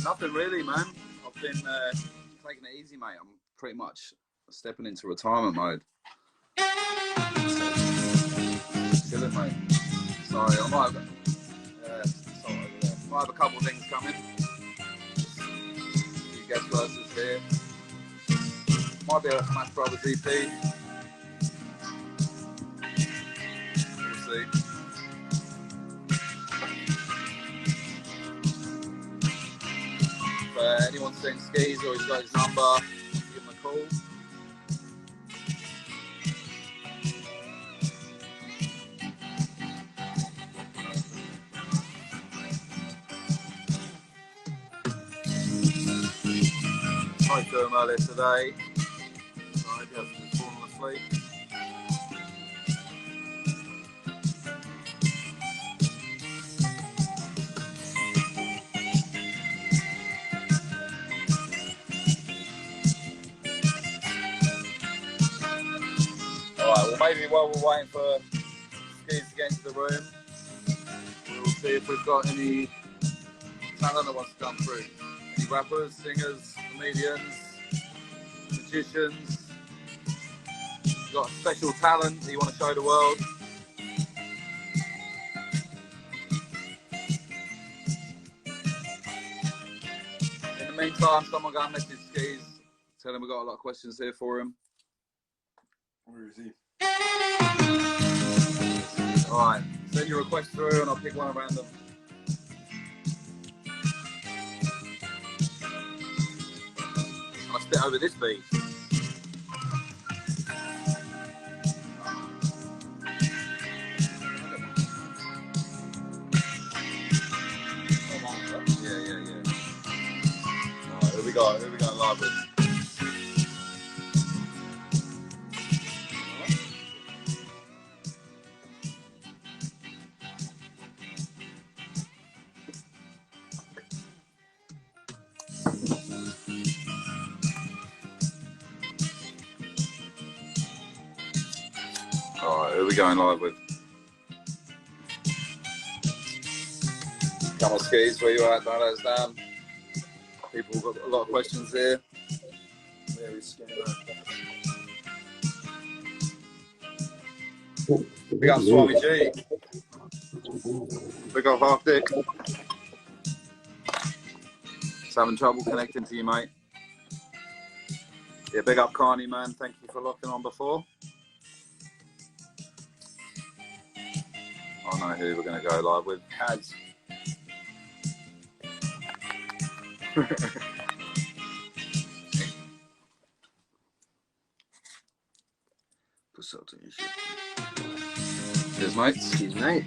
Nothing really, man. I've been taking it easy, mate. I'm pretty much stepping into retirement mode. Chilling, mate. Sorry, I might have, might have a couple of things coming. Few guest verses here. Might be a Smash Brothers EP. We'll see. Anyone seen Skeaz or he's got his number, give him a call. Spoke to him earlier today, so I hope he hasn't just fallen asleep. Maybe while we're waiting for Skeaz to get into the room, we'll see if we've got any talent that wants to come through. Any rappers, singers, comedians, magicians. You've got special talent that you want to show the world. In the meantime, someone go and message Skeaz. Tell him we've got a lot of questions here for him. Where is he? Alright, send your request through and I'll pick one at random. I'll spit over this beat. Yeah. Alright, who we got live with? Alright, who are we going live with? Come on, Skeaz, where you at? Don't let us down. People have got a lot of questions here. Very scary. Big up Swami G. Big up Arctic. Just having trouble connecting to you, mate. Yeah, big up Carney, man. Thank you for locking on before. I know who we're going to go live with. Kaz. Put salt in your shit. Cheers, mate. Excuse me.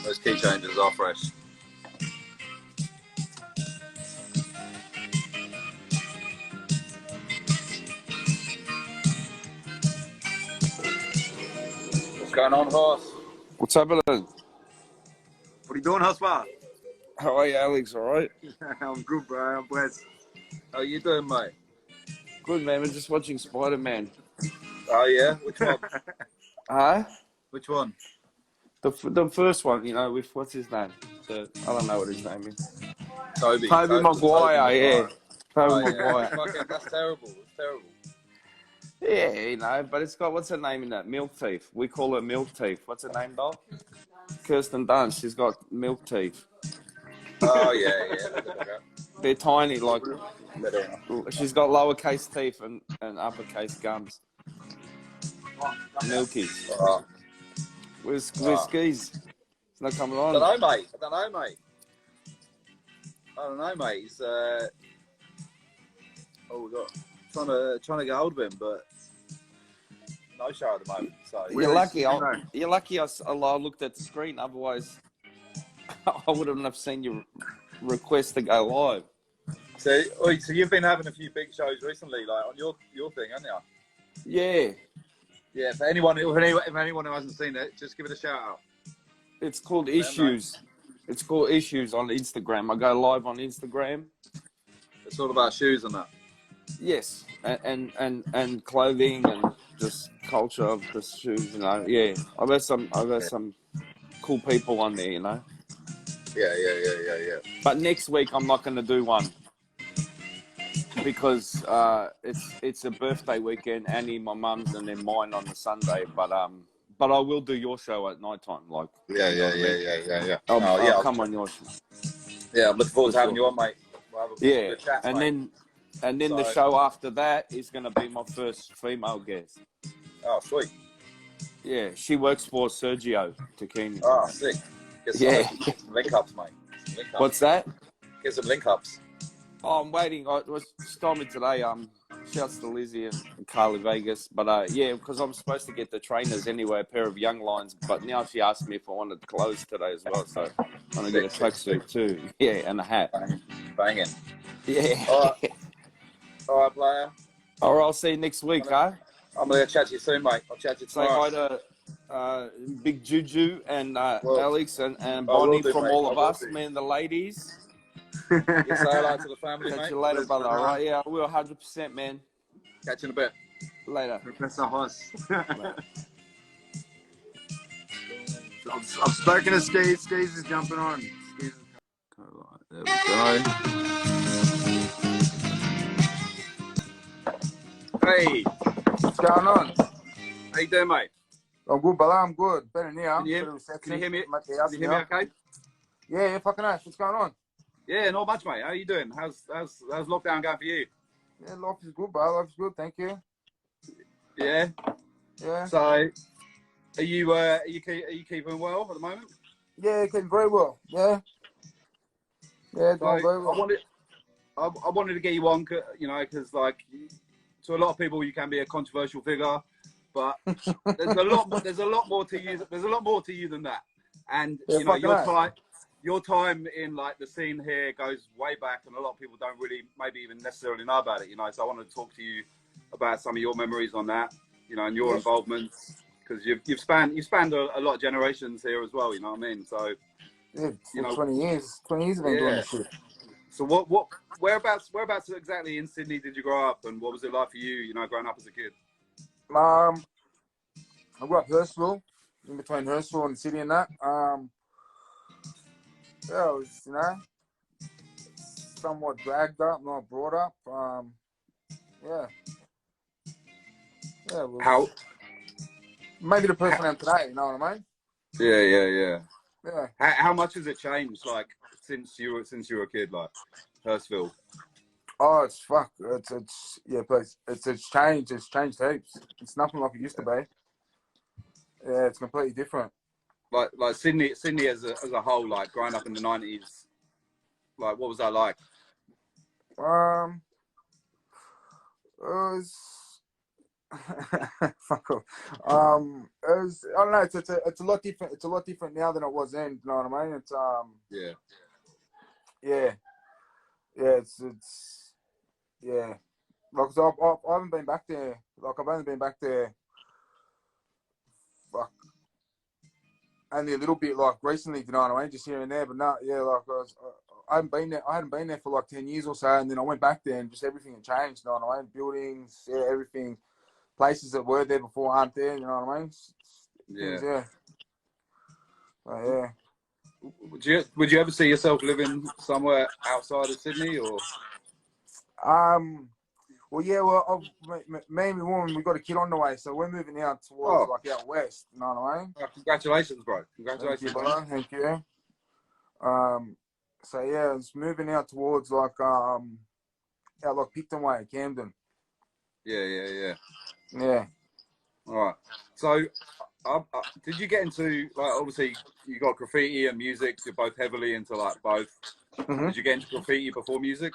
Those key changes are fresh. What's going on, Horse? What's happening? What are you doing, Husband? How are you, Alex? All right? I'm good, bro. I'm blessed. How you doing, mate? Good, man. We're just watching Spider-Man. Oh, yeah? Which one? Huh? Which one? The first one, you know, with what's his name? I don't know what his name is. Toby Maguire, yeah. Oh, Toby Maguire. Fucking, that's terrible. It's terrible. Yeah, you know, but it's got, what's her name in that? Milk teeth. We call her milk teeth. What's her name, dog? Kirsten Dunst. She's got milk teeth. Oh, yeah. They're tiny, like, she's got lowercase teeth and uppercase gums. Milkies. Oh. Where's Skeaz? It's not coming on. I don't know, mate. He's, we got trying to get hold of him, but no show at the moment. So You're lucky. I looked at the screen. Otherwise, I wouldn't have seen your request to go live. So you've been having a few big shows recently, like on your thing, haven't you? Yeah. Yeah. For anyone who hasn't seen it, just give it a shout out. It's called Issues. It's called Issues on Instagram. I go live on Instagram. It's all about shoes and that. Yes, and clothing and just culture of the shoes. You know, yeah. I've had some cool people on there. You know. Yeah. But next week I'm not going to do one because it's a birthday weekend. Annie, my mum's, and then mine on the Sunday. But I will do your show at night time. Like Yeah. I'll come on your show. Yeah, I'm looking forward to having you on, mate. We'll have a good chat, and then the show after that is going to be my first female guest. Oh, sweet. Yeah, she works for Sergio Tacchini. Oh, sick. Get some link ups, mate. What's that? Get some link ups. Oh, I'm waiting. It was told me today. Shouts to Lizzie and Carly Vegas. But yeah, because I'm supposed to get the trainers anyway, a pair of Young Lions. But now she asked me if I wanted clothes today as well. So I'm going to get a tracksuit too. Yeah, and a hat. Banging. Yeah. All right, player. All right, I'll see you next week, huh? I'm going to chat to you soon, mate. I'll chat to you tomorrow. Say hi to Big Juju and Alex and Bonnie from all of us, me and the ladies. Say hello to the family, Catch mate. you later, brother. All right, yeah, I will 100%, man. Catch you in a bit. Later. Professor Hoss. I've spoken to Skeaz. Skeaz is jumping on. There we go. Hey, What's going on? how you doing, mate? I'm good, brother. I'm good. Better now. Can you hear me? Can you hear me okay? Yeah, fucking nice. What's going on? Yeah, not much, mate. How you doing? How's lockdown going for you? Yeah, life is good, bro. Life is good. Thank you. Yeah. Yeah. So, are you keeping well at the moment? Yeah, getting very well. Yeah. Yeah, So doing very well. I wanted to get you on, you know, because like to a lot of people you can be a controversial figure, but there's a lot more to you. There's a lot more to you than that. And Yeah, you know, fucking your time in like the scene here goes way back, and a lot of people don't really maybe even necessarily know about it. You know, so I wanted to talk to you about some of your memories on that. You know, and your involvements, because you've spanned a lot of generations here as well. You know what I mean? So yeah, you for know, 20 years. 20 years I've been doing yeah. this shit. So whereabouts exactly in Sydney did you grow up, and what was it like for you? You know, growing up as a kid. I grew up Hurstville, in between Hurstville and the city and that. Yeah, I was, you know, somewhat dragged up, not brought up. Yeah. Yeah, it was How? maybe the person I am today, you know what I mean? Yeah. Yeah. How much has it changed, like since you were a kid, like Hurstville? Oh, it's fuck. It's yeah, please. It's changed. It's changed heaps. It's nothing like it used to be. Yeah, it's completely different. Like Sydney as a whole, like growing up in the 90s, like what was that like? It was fuck off. It was, I don't know. It's a lot different. It's a lot different now than it was then. You know what I mean? It's Yeah. yeah. It's yeah. Like, so I haven't been back there. Like, I've only been back there. Fuck. Only a little bit, like recently. You know what I mean? Just here and there, but not. Yeah, like I hadn't been there. I hadn't been there for like 10 years or so, and then I went back there, and just everything had changed. You know what I mean? Buildings, yeah, everything. Places that were there before aren't there. You know what I mean? Yeah. Yeah. Yeah. Would you ever see yourself living somewhere outside of Sydney, or? Well, yeah. Well, me and my woman, we got a kid on the way, so we're moving out towards like out west. You know what I mean? Congratulations, bro! Thank you, Congratulations, brother. Thank you. So yeah, it's moving out towards like out like Picton Way, Camden. Yeah. Yeah. All right. So, did you get into like obviously you got graffiti and music? You're both heavily into like both. Mm-hmm. Did you get into graffiti before music?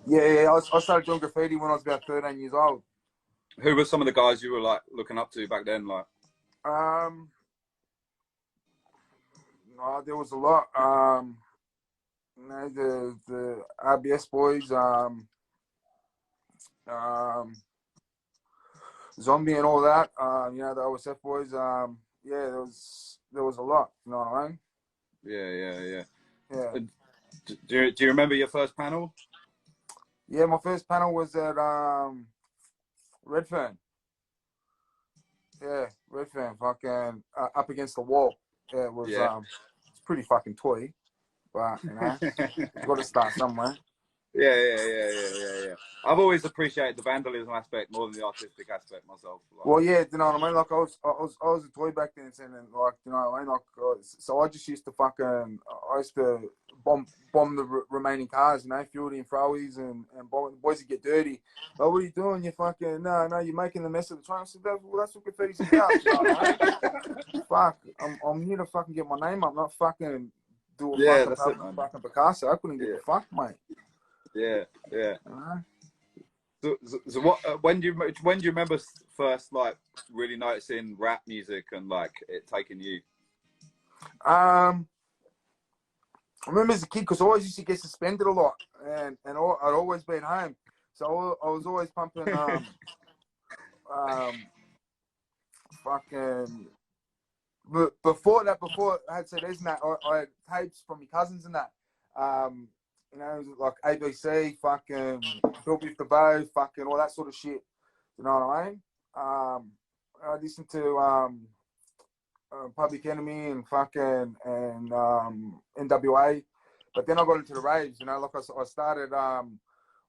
Yeah. I started doing graffiti when I was about 13 years old. Who were some of the guys you were like looking up to back then? Like, there was a lot. You know, the RBS boys, Zombie and all that. You know, the OSF boys. Yeah, there was a lot. You know what I mean? Yeah. Yeah. Do you remember your first panel? Yeah, my first panel was at Redfern. Yeah, Redfern, fucking up against the wall. Yeah, it was. It's pretty fucking toy, but you know, you've got to start somewhere. Yeah. I've always appreciated the vandalism aspect more than the artistic aspect myself. Like, Well, yeah, you know what I mean. Like I was a toy back then, and like you know what I mean. Like so, I just used to I used to bomb the remaining cars, you know, fuel in throwies and bomb the boys that get dirty. Oh, what are you doing? You fucking no, you're making the mess of the train. I said, that's what graffiti's about. You know what I mean? Fuck, I'm here to fucking get my name up, not fucking do a fucking Picasso. I couldn't give a fuck, mate. Yeah. So what? When do you remember first like really noticing rap music and like it taking you? I remember as a kid because I always used to get suspended a lot, and I'd always been home, so I was always pumping fucking. But before I had CDs and that, I had tapes from my cousins and that. You know, like ABC, fucking Bill Biff the Bow, fucking all that sort of shit. You know what I mean? I listened to Public Enemy and fucking NWA, but then I got into the raves. You know, like I started going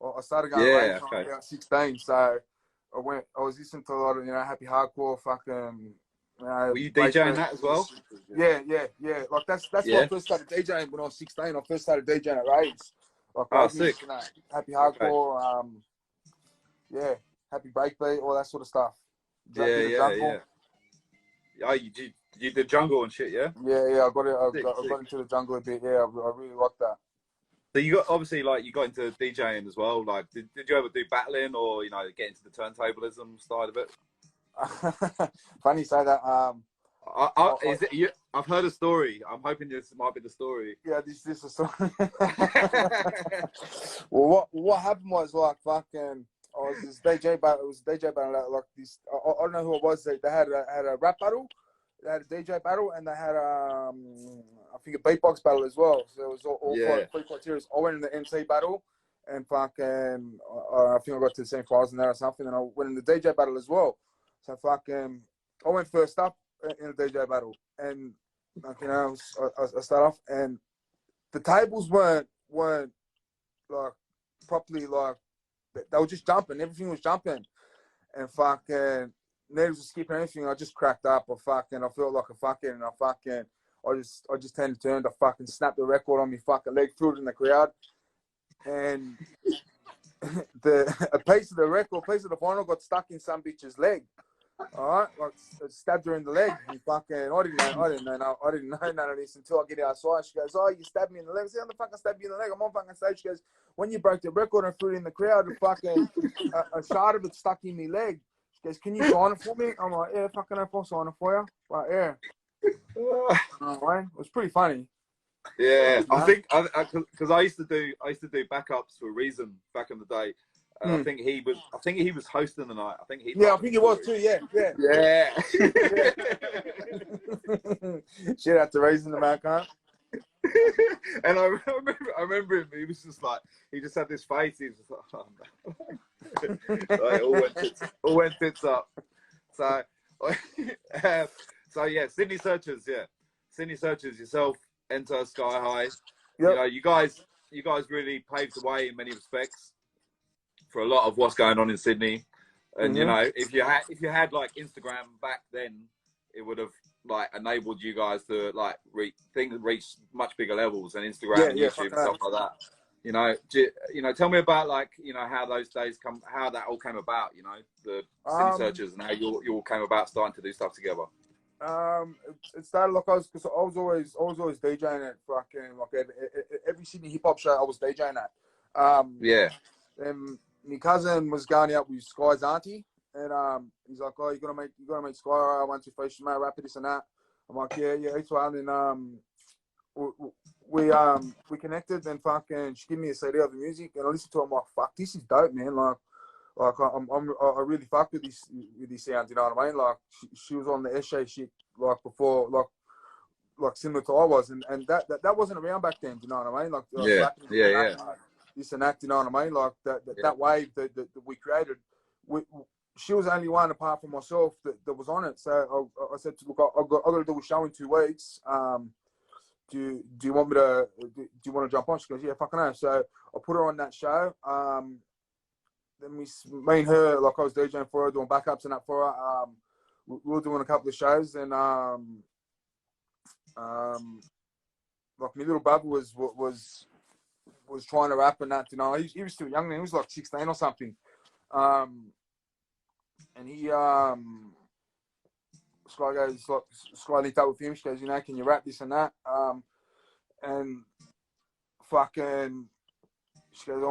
to raves when I was about 16. So I was listening to a lot of happy hardcore, fucking. Were you DJing that as well? Yeah. Like that's when I first started DJing when I was 16. I first started DJing at raves. Like sick. Happy hardcore, happy breakbeat, all that sort of stuff. Yeah. Oh, You did jungle and shit, yeah? Yeah, I got it. Sick, I got into the jungle a bit. Yeah, I really like that. So you got obviously like you got into DJing as well. Like, did you ever do battling or get into the turntablism side of it? Funny you say that. Is it you? I've heard a story. I'm hoping this might be the story. Yeah, this is a story. Well, what happened was like fucking. I was this DJ battle. It was a DJ battle like this. I don't know who it was. They had a rap battle. They had a DJ battle, and they had I think a beatbox battle as well. So it was all three criteria. I went in the MC battle, and fucking I think I got to the same finals in there or something. And I went in the DJ battle as well. So fucking I went first up in the DJ battle, and like, I start off, and the tables weren't like properly like they were just jumping. Everything was jumping, and fucking. Natives were skipping anything. I just cracked up. I felt like I just turned. I fucking snapped the record on me fucking leg, threw it in the crowd, and a piece of the vinyl got stuck in some bitch's leg. All right, like stabbed her in the leg. And fucking, I didn't know none of this until I get outside. She goes, "Oh, you stabbed me in the leg." I said, "I'm the fucking stab you in the leg. I'm on fucking stage." She goes, "When you broke the record and threw it in the crowd, fucking a shard of it stuck in my leg." She goes, "Can you sign it for me?" I'm like, "Yeah, fucking I'll sign it for you." Like, yeah. It was pretty funny. Yeah, I think because I used to do backups for Reason back in the day. I think he was hosting the night. I think he was too. Yeah. Shout out to Reason the man, huh? And I remember him. He was just like, he just had this face. He was just like, oh no. Like, all went tits up. So, so yeah, Sydney Searchers. Yeah, Sydney Searchers. Yourself, Enter, Sky High. Yep. You guys really paved the way in many respects for a lot of what's going on in Sydney. And if you had like Instagram back then, it would have like enabled you guys to like reach much bigger levels, and Instagram and YouTube and stuff like that. Tell me about like how those days how that all came about. The Sydney Searchers and how you all came about starting to do stuff together. It started like I was always DJing at fucking like every Sydney hip hop show I was DJing at. And my cousin was going out with Sky's auntie, and he's like, "Oh, you gotta make Sky. I want to face my rapper, this and that." I'm like, "Yeah, it's fine." And we connected, and fucking she gave me a CD of the music, and I listened to it. I'm like, "Fuck, this is dope, man!" Like I really fucked with this sound. You know what I mean? Like she was on the Eshe shit like before, like similar to I was, and that wasn't around back then. You know what I mean? Like this and that, you know what I mean? Like that wave that we created. She was the only one apart from myself that was on it. So I said, "Look, I've got to do a show in 2 weeks. Do you want me to? Do you want to jump on?" She goes, "Yeah, fucking no." So I put her on that show. Then me and her, like I was DJing for her, doing backups and that for her. We were doing a couple of shows, and like my little brother was trying to rap and that, he was still young then. He was like 16 or something. And he Sky goes, like, Sky linked up with him. She goes, "Can you rap this and that?" And fucking she goes,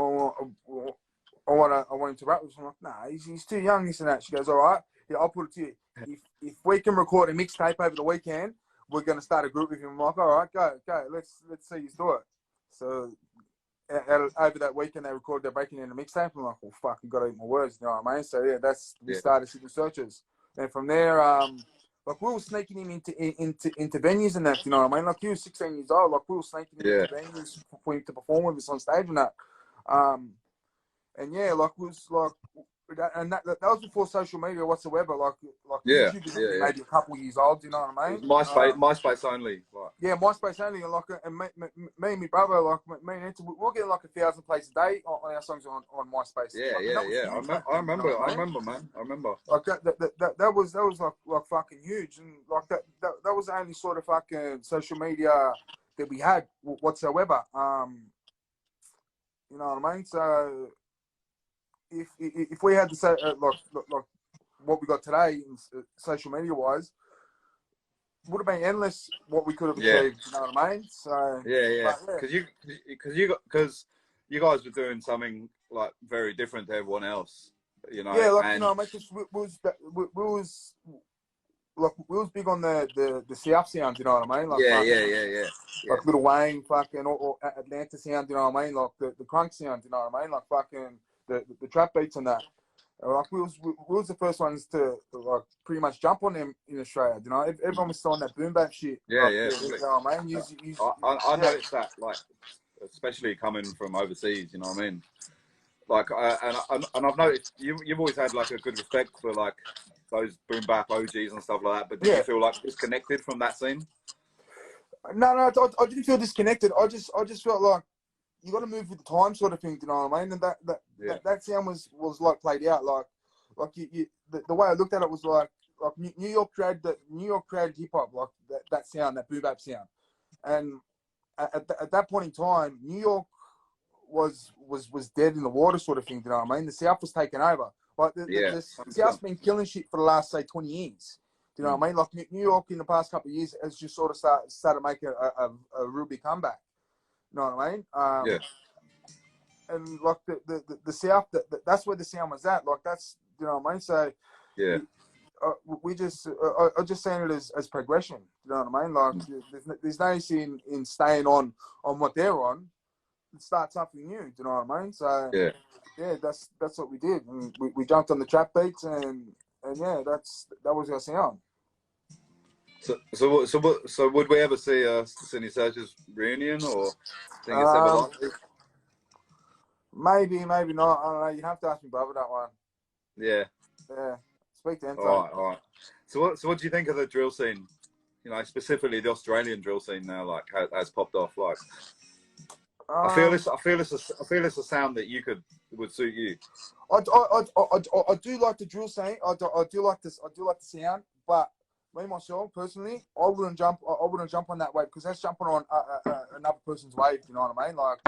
I want him to rap with him. I'm like, "Nah, he's too young, this and that." She goes, "All right, yeah, I'll put it to you. If we can record a mixtape over the weekend, we're gonna start a group with him." I'm like, "All right, go. Let's see you do it." So over that weekend, they recorded their breaking in a mixtape. I'm like, "Well, fuck, you gotta eat my words," you know what I mean? So yeah, we started Sydney Searchers, and from there, like we were sneaking him into venues and that, you know what I mean? Like he was 16 years old, like we were sneaking him into venues for him to perform with us on stage and that. And yeah, like it was like, and that was before social media whatsoever. Like YouTube was maybe a couple years old. Do you know what I mean? MySpace only. Like. Yeah, MySpace only. And like, and me and my brother, like me and Enter, we're getting like 1,000 plays a day on our songs on MySpace. I remember, man. I remember. Like that was like fucking huge, and like that was the only sort of fucking social media that we had whatsoever. You know what I mean? So. If we had to say like what we got today, social media wise, would have been endless what we could have Yeah. achieved. You know what I mean? So Yeah. but, Because you guys were doing something like very different to everyone else. You know. yeah, like and you know, mate, 'cause we was big on the South sounds. You know what I mean? Like yeah. like Little Wayne, fucking, or Atlanta sound. You know what I mean? Like the crunk sound. You know what I mean? Like fucking the trap beats and that. Like we was the first ones to like pretty much jump on them in Australia. You know, everyone was still on that boom bap shit. Yeah, like, yeah. You know what I mean? I noticed that, like, especially coming from overseas. You know what I mean? Like, and I've noticed you've always had like a good respect for like those boom bap OGs and stuff like that. But did you feel like disconnected from that scene? No, I didn't feel disconnected. I just felt like you got to move with the time, sort of thing. You know what I mean? And that sound was like played out. Like the way I looked at it was like New York created hip hop, like that sound, that boom bap sound. And at that point in time, New York was dead in the water, sort of thing. You know what I mean? The South was taken over. Like the South's been killing shit for the last, say, 20 years. Do you know what I mean? Like New York in the past couple of years has just sort of started making a real big comeback. You know what I mean? And like the South, that's where the sound was at. Like that's, you know what I mean? So we just I just saying it as progression. You know what I mean? Like there's no use in staying on what they're on. Start something new. Do you know what I mean? So yeah, that's what we did. And we jumped on the trap beats and yeah, that was our sound. So would we ever see a Sydney Searchers reunion, or think it's ever likely? Maybe not. I don't know. You have to ask me, brother, that one. Yeah. Speak to him. All right. So what do you think of the drill scene? You know, specifically the Australian drill scene now, like has popped off. Like, I feel it's a sound that would suit you. I do like the drill scene. I do like the sound, but me myself personally, I wouldn't jump on that wave because that's jumping on another person's wave. You know what I mean? Like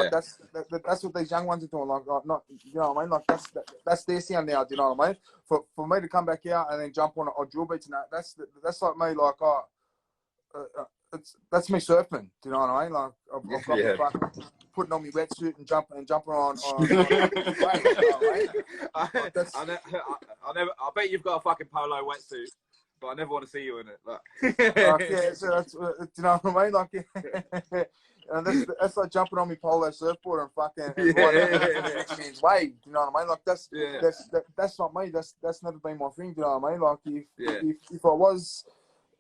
that's what these young ones are doing. Like not, you know what I mean? Like that's their sound now. Do you know what I mean? For me to come back out and then jump on drill beats and that's like me. Like that's me surfing. Do you know what I mean? Like I've got me fucking putting on my wetsuit and jumping on wave, you know what I mean? I bet you've got a fucking polo wetsuit. But I never want to see you in it. So that's, do you know what I mean? Like, and that's like jumping on my polo surfboard and fucking next man's wave. You know what I mean? Like that's not me. That's never been my thing. Do you know what I mean? Like if I was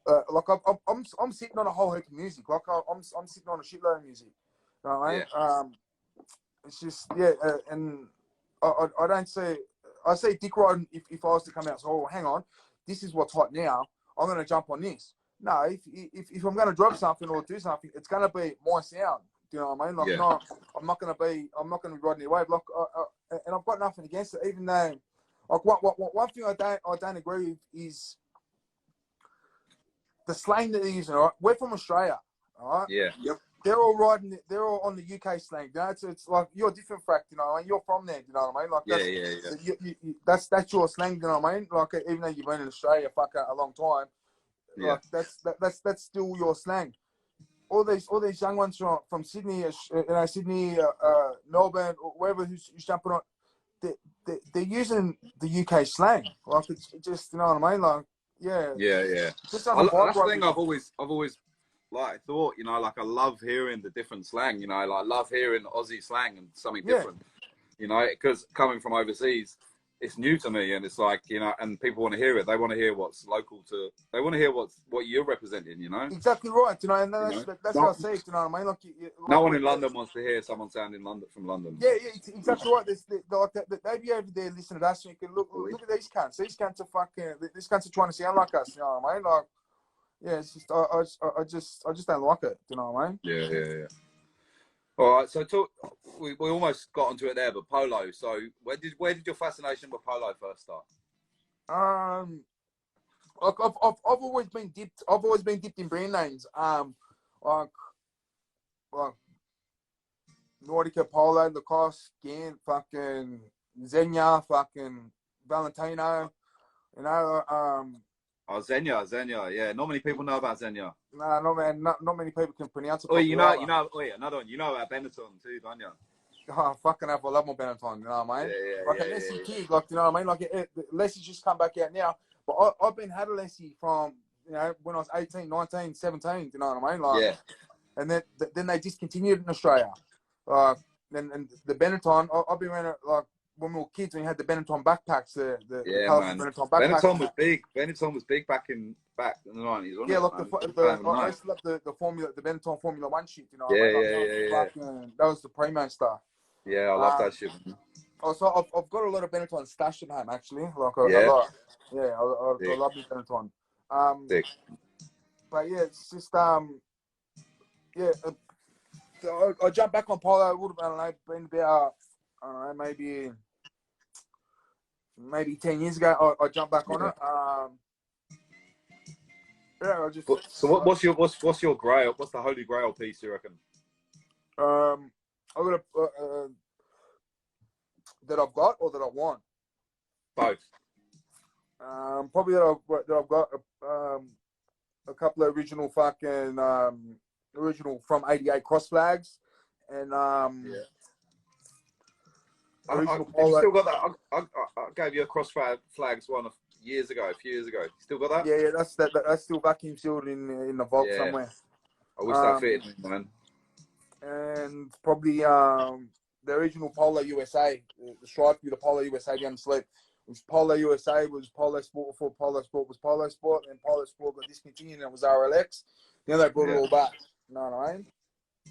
like I'm sitting on a whole heap of music. Like I'm sitting on a shitload of music. You know what I mean? It's just and I don't say I say dick riding if I was to come out. So hang on. This is what's hot now. I'm going to jump on this. No, if I'm going to drop something or do something, it's going to be my sound. Do you know what I mean? Like, I'm not going to be riding the wave. Like, and I've got nothing against it. Even though, like, one thing I don't agree with is the slang that they're using. All right? We're from Australia. All right. Yeah. Yep. They're all on the UK slang. You know? It's like you're different, Frak. You know what I mean? You're from there. You know what I mean? Like that's your slang. You know what I mean? Like even though you've been in Australia a long time, like that's still your slang. All these young ones from Sydney, Sydney, Melbourne, or wherever who's jumping on, they're using the UK slang. Like it's just, you know what I mean? Like yeah. Just that's the thing I've always like thought, you know, like I love hearing the different slang, you know, like I love hearing Aussie slang and something different, you know, because coming from overseas, it's new to me, and it's like, you know, and people want to hear it. They want to hear what's local to. They want to hear what you're representing, you know. Exactly right, you know, and that's how I see it, you know what I mean? Like no one in London wants to hear someone sounding from London. Yeah, exactly right. They be over there listening to us, and you can look at these cunts. These cunts are fucking. These cunts are trying to sound like us, you know what I mean? Like. Yeah, it's just I just don't like it. Do you know what I mean? Yeah. All right, so we almost got onto it there, but polo. So where did your fascination with polo first start? I've always been dipped. I've always been dipped in brand names. Like Nautica, Polo, Lacoste, Gant, fucking Xenia, fucking Valentino. You know, Oh, Xenia. Yeah, not many people know about Xenia. Nah, no man, not many people can pronounce it. Oh, properly either. another one. You know about Benetton too, don't you? Oh, fucking hell, I love my Benetton, you know what I mean? Like an SE kid, like, you know what I mean? Like, Leslie's just come back out now, but I've been had a Leslie from, you know, when I was 18, 19, 17, you know what I mean? Like, and then they discontinued in Australia. And the Benetton, I've been wearing it, like, when we were kids, when you had the Benetton backpacks, the colourful Benetton backpacks. Benetton was big. Benetton was big back in the 90s, wasn't it? Like I used to love the Benetton Formula One shit, you know what I mean? That was the primo stuff. Yeah, I love that shit. Also, I've got a lot of Benetton stashed at home, actually. Like, a lot. Yeah, I love the Benetton. But yeah, it's just, I jumped back on polo. It would have, I don't know, been about, I don't know, maybe 10 years ago. I jumped back on it. I just. So what's your grail? What's the holy grail piece you reckon? I got that I've got or that I want. Both. Probably that I've got a couple of original from '88 cross flags, and I still got that. I gave you a cross flags one a few years ago. Still got that? Yeah, that's still vacuum sealed in the vault somewhere. I wish that fitted me, man. And probably the original Polo USA, the stripe with the Polo USA down the sleeve. It was Polo USA, was Polo Sport before Polo Sport was Polo Sport, and Polo Sport got discontinued and it was RLX. Now they brought it all back. You know what I mean?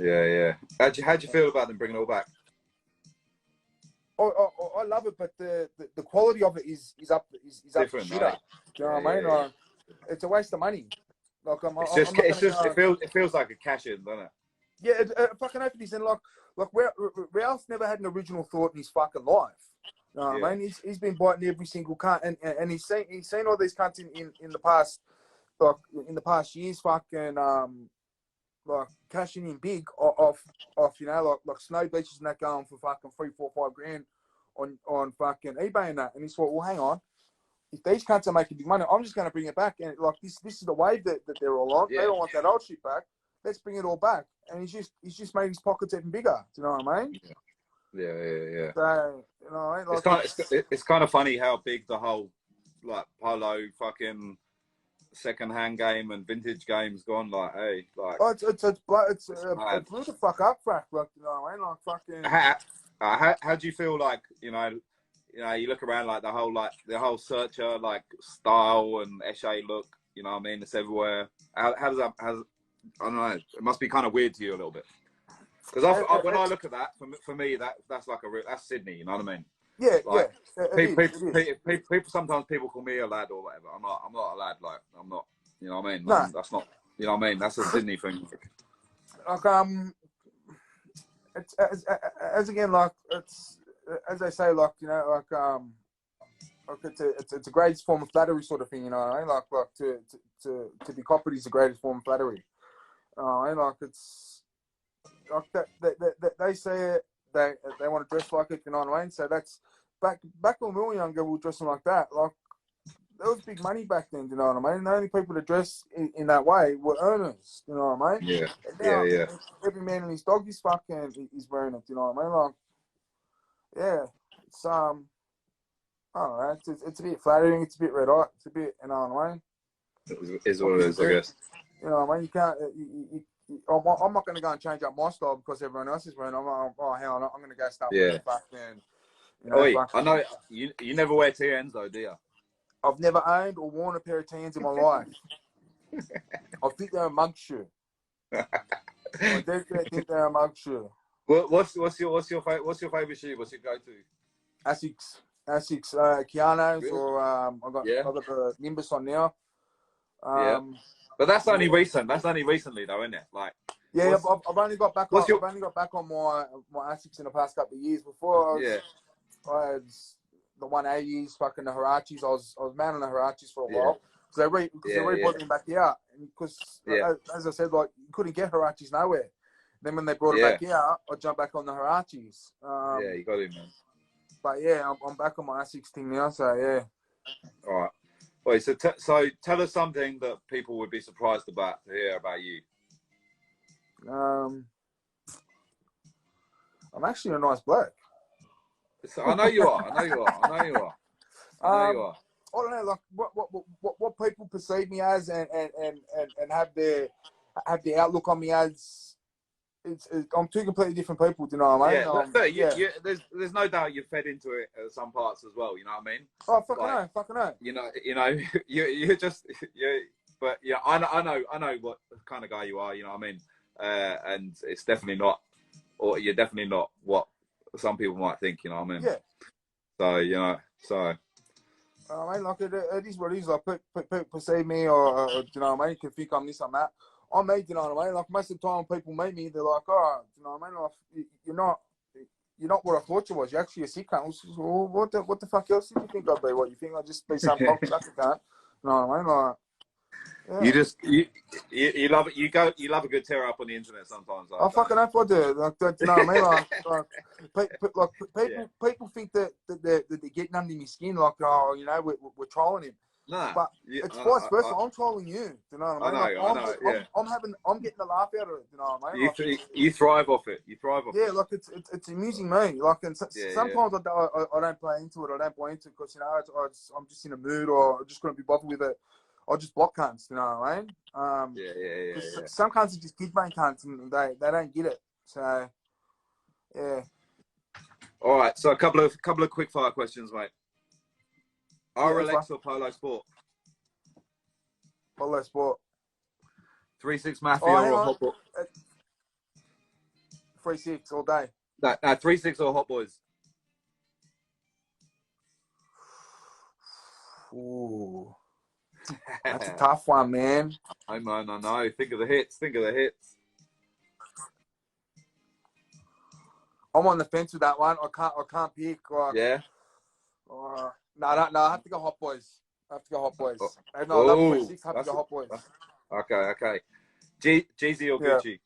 Yeah. How'd you feel about them bringing it all back? I love it, but the quality of it is up different, to shitter. right? Do you know what I mean? Like, it's a waste of money. Like it feels like a cash in, doesn't it? Yeah, it fucking open is, and like Ralph's never had an original thought in his fucking life. You know what I mean? He's been biting every single cunt, and he's seen all these cunts in the past, like in the past years, fucking like cashing in big off you know, like snow beaches and that, going for fucking $3, $4, $5 grand on fucking eBay and that. And he thought, well, hang on, if these cunts are making big money, I'm just going to bring it back. And like this is the wave that they're all on. They don't want that old shit back. Let's bring it all back. And he's just made his pockets even bigger. Do you know what I mean? Yeah. So, you know what I mean? Like, it's kind of funny how big the whole like polo fucking second-hand game and vintage game's gone. Like, hey, like it blew the fuck up, Frak. Like, you know what I mean? Like fucking. How do you feel like you you look around like the whole searcher like style and Eshe look. You know what I mean? It's everywhere. How does that? I don't know. It must be kind of weird to you a little bit. Because when I look at that, for me, that's like that's Sydney. You know what I mean? Yeah, like, People sometimes people call me a lad or whatever. I'm not a lad. Like I'm not. You know what I mean? No. That's not. You know what I mean? That's a Sydney thing. Like it's as again, like it's as I say, like, you know, like it's a greatest form of flattery sort of thing. You know what I mean? Like to be copied is the greatest form of flattery. And like it's like that they say it, they want to dress like it, you know what I mean? So that's back when we were younger, we were dressing like that. Like there was big money back then, you know what I mean? The only people that dress in that way were earners, you know what I mean? Yeah. And now, Yeah. every man and his dog is fucking is wearing it, you know what I mean? Like, yeah, it's I don't know, it's a bit flattering, it's a bit red hot, it's a bit, you know what I mean? It is what it is, I guess. You know what I mean? You can't. I'm not going to go and change up my style because everyone else is wearing. I'm going to go start with fucking. You know, I know you never wear TNs though, do you? I've never owned or worn a pair of TNs in my life. I think they're a mug shoe. I definitely think they're a mug shoe. What's your favorite shoe? What's your go-to? Asics, Keanos, Really? or I got the Nimbus on now. But that's only recent. That's only recently, though, isn't it? Like, yeah, I've only got back. I've only got back on my Asics in the past couple of years. Before I had the 180s, fucking the Hirachis. I was mad on the Hirachis for a while because they brought them back out. Because as I said, like you couldn't get Hirachis nowhere. Then when they brought it back out, I jumped back on the Hirachis. You got it, man. But yeah, I'm back on my Asics thing now. So yeah. All right. Wait, so tell us something that people would be surprised about to hear about you. I'm actually a nice bloke. So, I know you are. I know you are. I know you are. I know you are. I don't know, like what people perceive me as and have their outlook on me as. I'm two completely different people. Do you know what I mean? Yeah, there's no doubt you've fed into it at some parts as well. You know what I mean? Oh, fucking know. You know, you're just but yeah, I know what kind of guy you are. You know what I mean? And it's definitely not, or you're definitely not what some people might think. You know what I mean? Yeah. So you know, I mean, like it is what it is. Like people perceive me, or you know what I mean, can think I'm this, I'm that. I'm me, you know what I mean? Like most of the time when people meet me, they're like, oh, you know what I mean? Like, you're not what I thought you was. You're actually a sick cunt. Well, what the fuck else did you think I'd be? What, you think I'd just be some cock sucker cunt? You know what I mean? Like, yeah. You love it. You love a good tear up on the internet sometimes. I fucking hope I do. Like, you know what I mean? Like people think that they're getting under my skin. Like, oh, you know, we're trolling him. Nah, but it's vice versa. I'm trolling you. You know what I mean? I know. I'm getting a laugh out of it. You know what I mean? Like, you thrive off it. You thrive off it. Yeah, like it's amusing me. Like, and sometimes I don't play into it. I don't buy into it because, you know, I'm just in a mood or I just couldn't be bothered with it. I just block cunts. You know what I mean? Yeah. Some cunts are just kid brain cunts and they don't get it. So yeah. All right. So a couple of quick fire questions, mate. RLX or Polo Sport? Polo Sport. 3-6 Mafia or Hot Boys? 3-6 all day. No, 3-6 or Hot Boys? Ooh. That's a tough one, man. I know. Think of the hits. I'm on the fence with that one. I can't pick. Like, yeah. No, I have to go Hot Boys. No, I love 3-6. I have to go Hot Boys. Okay. Jeezy or Gucci?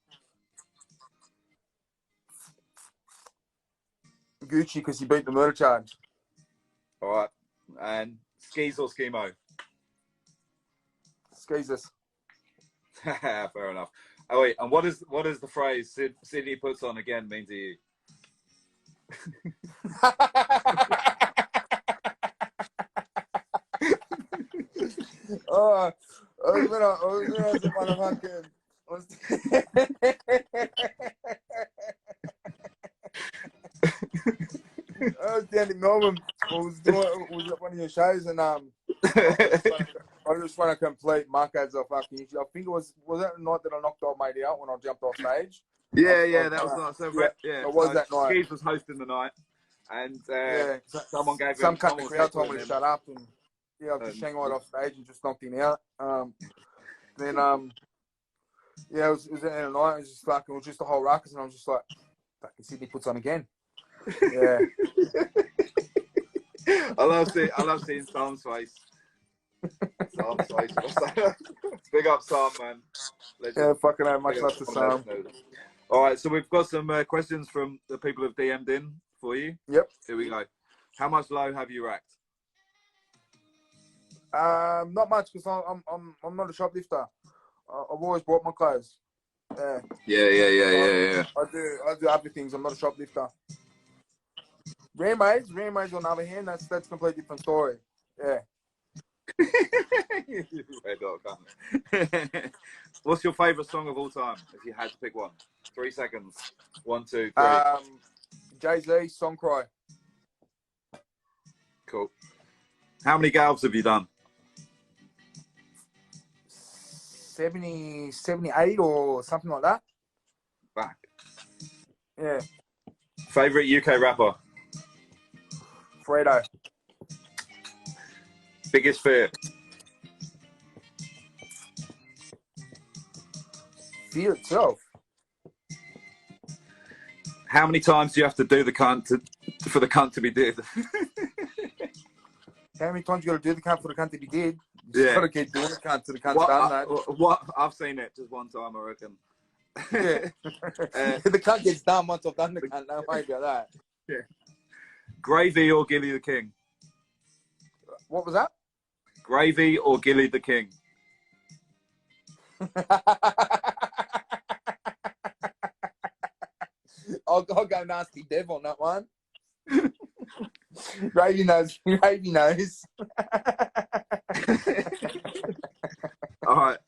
Gucci, because he beat the murder charge. All right. And Skeaz or Skimo? Skeezers. Fair enough. Oh wait, and what is the phrase Sydney puts on again mean to you? I was down in Melbourne. I was at one of your shows, and I just want to complete Marco's off fucking. I think it was that the night that I knocked old mate out when I jumped off stage. Yeah, that was nice. So, it was that night. Skeez was hosting the night, and someone gave some him cut the crowd told me to shut up, and I was just hanging right off stage and just knocked him out. Then it was the end of the night. It was just fucking, it was just a whole ruckus, and I was just like, fucking Sydney puts on again. Yeah. I love seeing Sam's face. Big up Sam, man. Legend. Yeah, fucking hell, much love to Sam. All right, so we've got some questions from the people who've DM'd in for you. Yep. Here we go. How much low have you racked? Not much, because I'm not a shoplifter. I've always bought my clothes. Yeah. I do other things. I'm not a shoplifter. Ramage on the other hand, that's a completely different story. Yeah. What's your favourite song of all time, if you had to pick one? 3 seconds. 1, 2, 3. Jay-Z, Song Cry. Cool. How many galves have you done? 70, 78 or something like that. Back. Yeah. Favourite UK rapper? Fredo. Biggest fear? Fear itself. How many times do you have to do the cunt for the cunt to be dead? How many times you got to do the cunt for the cunt to be dead? You got to keep doing the cunt to the cunt's done that. What? I've seen it just one time, I reckon. Yeah. The cunt gets done once I've done the cunt. Don't worry about that. Yeah. Gravy or Gilly the King? What was that? Gravy or Gilly the King? I'll go Nasty Dev on that one. Gravy knows. Gravy knows. All right.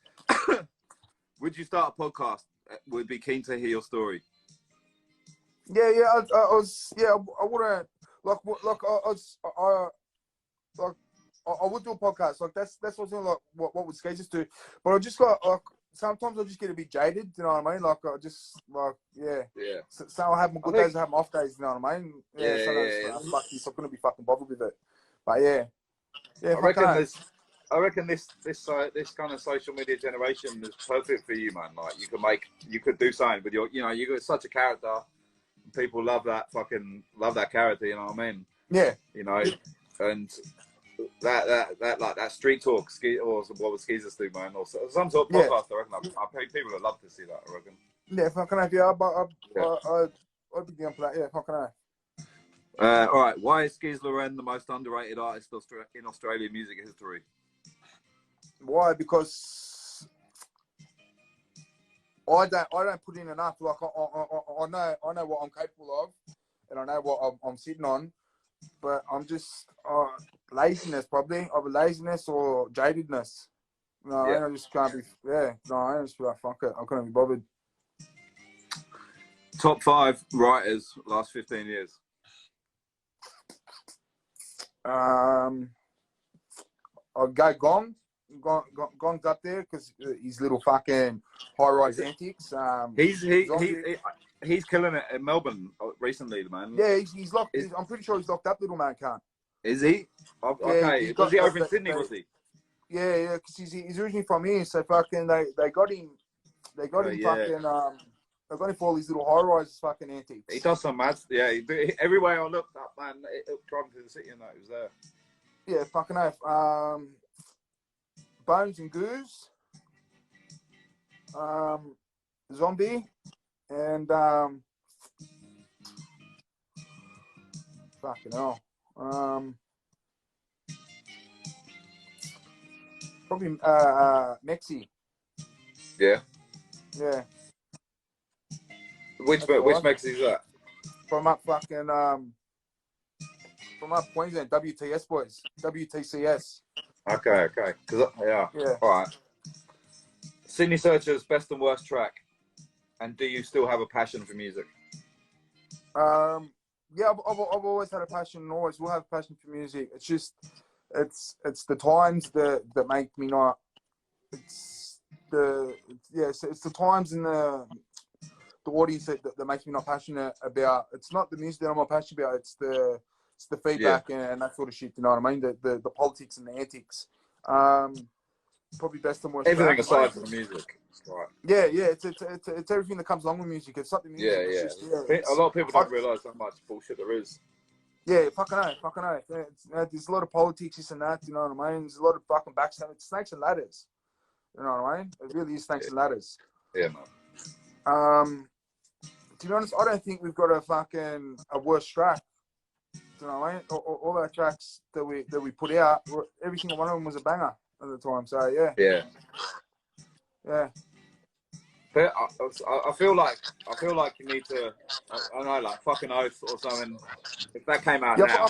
Would you start a podcast? Would be keen to hear your story. Yeah, I was. Yeah, I wouldn't like I would do a podcast. Like that's what's like what would Skeaz do. But I just got like sometimes I just get a bit jaded. You know what I mean? Like I just like yeah. So I have my good days, I have my off days. You know what I mean? Yeah. Fuck this. I'm gonna be fucking bothered with it. But yeah. I reckon this kind of social media generation is perfect for you, man. Like you could do something with your, you know, you got such a character. People love that character. You know what I mean? Yeah. You know, and that street talk, or what would Skeezers do, man, or some sort of podcast. I reckon. I think people would love to see that. I reckon. Yeah, fucking I'd be down for that. Yeah, fucking all right. Why is Skeaz Lauren the most underrated artist in Australian music history? Why? Because I don't put in enough. Like I know what I'm capable of, and I know what I'm sitting on, but I'm just laziness probably, either laziness or jadedness. No, I just can't be. Yeah, no, I just feel like fuck it. I couldn't be bothered. Top 5 writers last 15 years. I'll go Gong. Gong's up there because his little fucking high-rise antics. He's killing it in Melbourne recently, man. Yeah, he's locked. I'm pretty sure he's locked up, little man can't. Is he? Okay. Was he over in Sydney? Was he? Yeah, because he's originally from here. So fucking they got him. They got him fucking. They got him for all these little high-rises fucking antics. He does some mad. Yeah, everywhere I looked up, man, driving through the city and that, he was there. Yeah, fucking oath. Bones and Goose, Zombie, and fucking hell. Probably Mexi. Yeah. Yeah. Which Mexi is that? From up fucking from up Queensland, WTS boys, WTCS. Okay. Yeah. All right. Sydney Searchers, best and worst track. And do you still have a passion for music? Yeah, I've always had a passion and always will have a passion for music. It's just, it's the times that make me not. It's the times and the audience that makes me not passionate about. It's not the music that I'm not passionate about. It's the feedback and that sort of shit. You know what I mean? The politics and the antics. Probably best and worst. Everything aside from the music. Right. Yeah. It's everything that comes along with music. It's not the music. It's just, a lot of people don't realise how much bullshit there is. Yeah, fucking hell. There's a lot of politics, this and that. You know what I mean? There's a lot of fucking backstabbing. It's snakes and ladders. You know what I mean? It really is snakes and ladders. Yeah, man. To be honest, I don't think we've got a worse track. You know what I mean? All our tracks that we put out, every single one of them was a banger at the time. So yeah. But I feel like you need to, I don't know, like fucking Oath or something. If that came out now,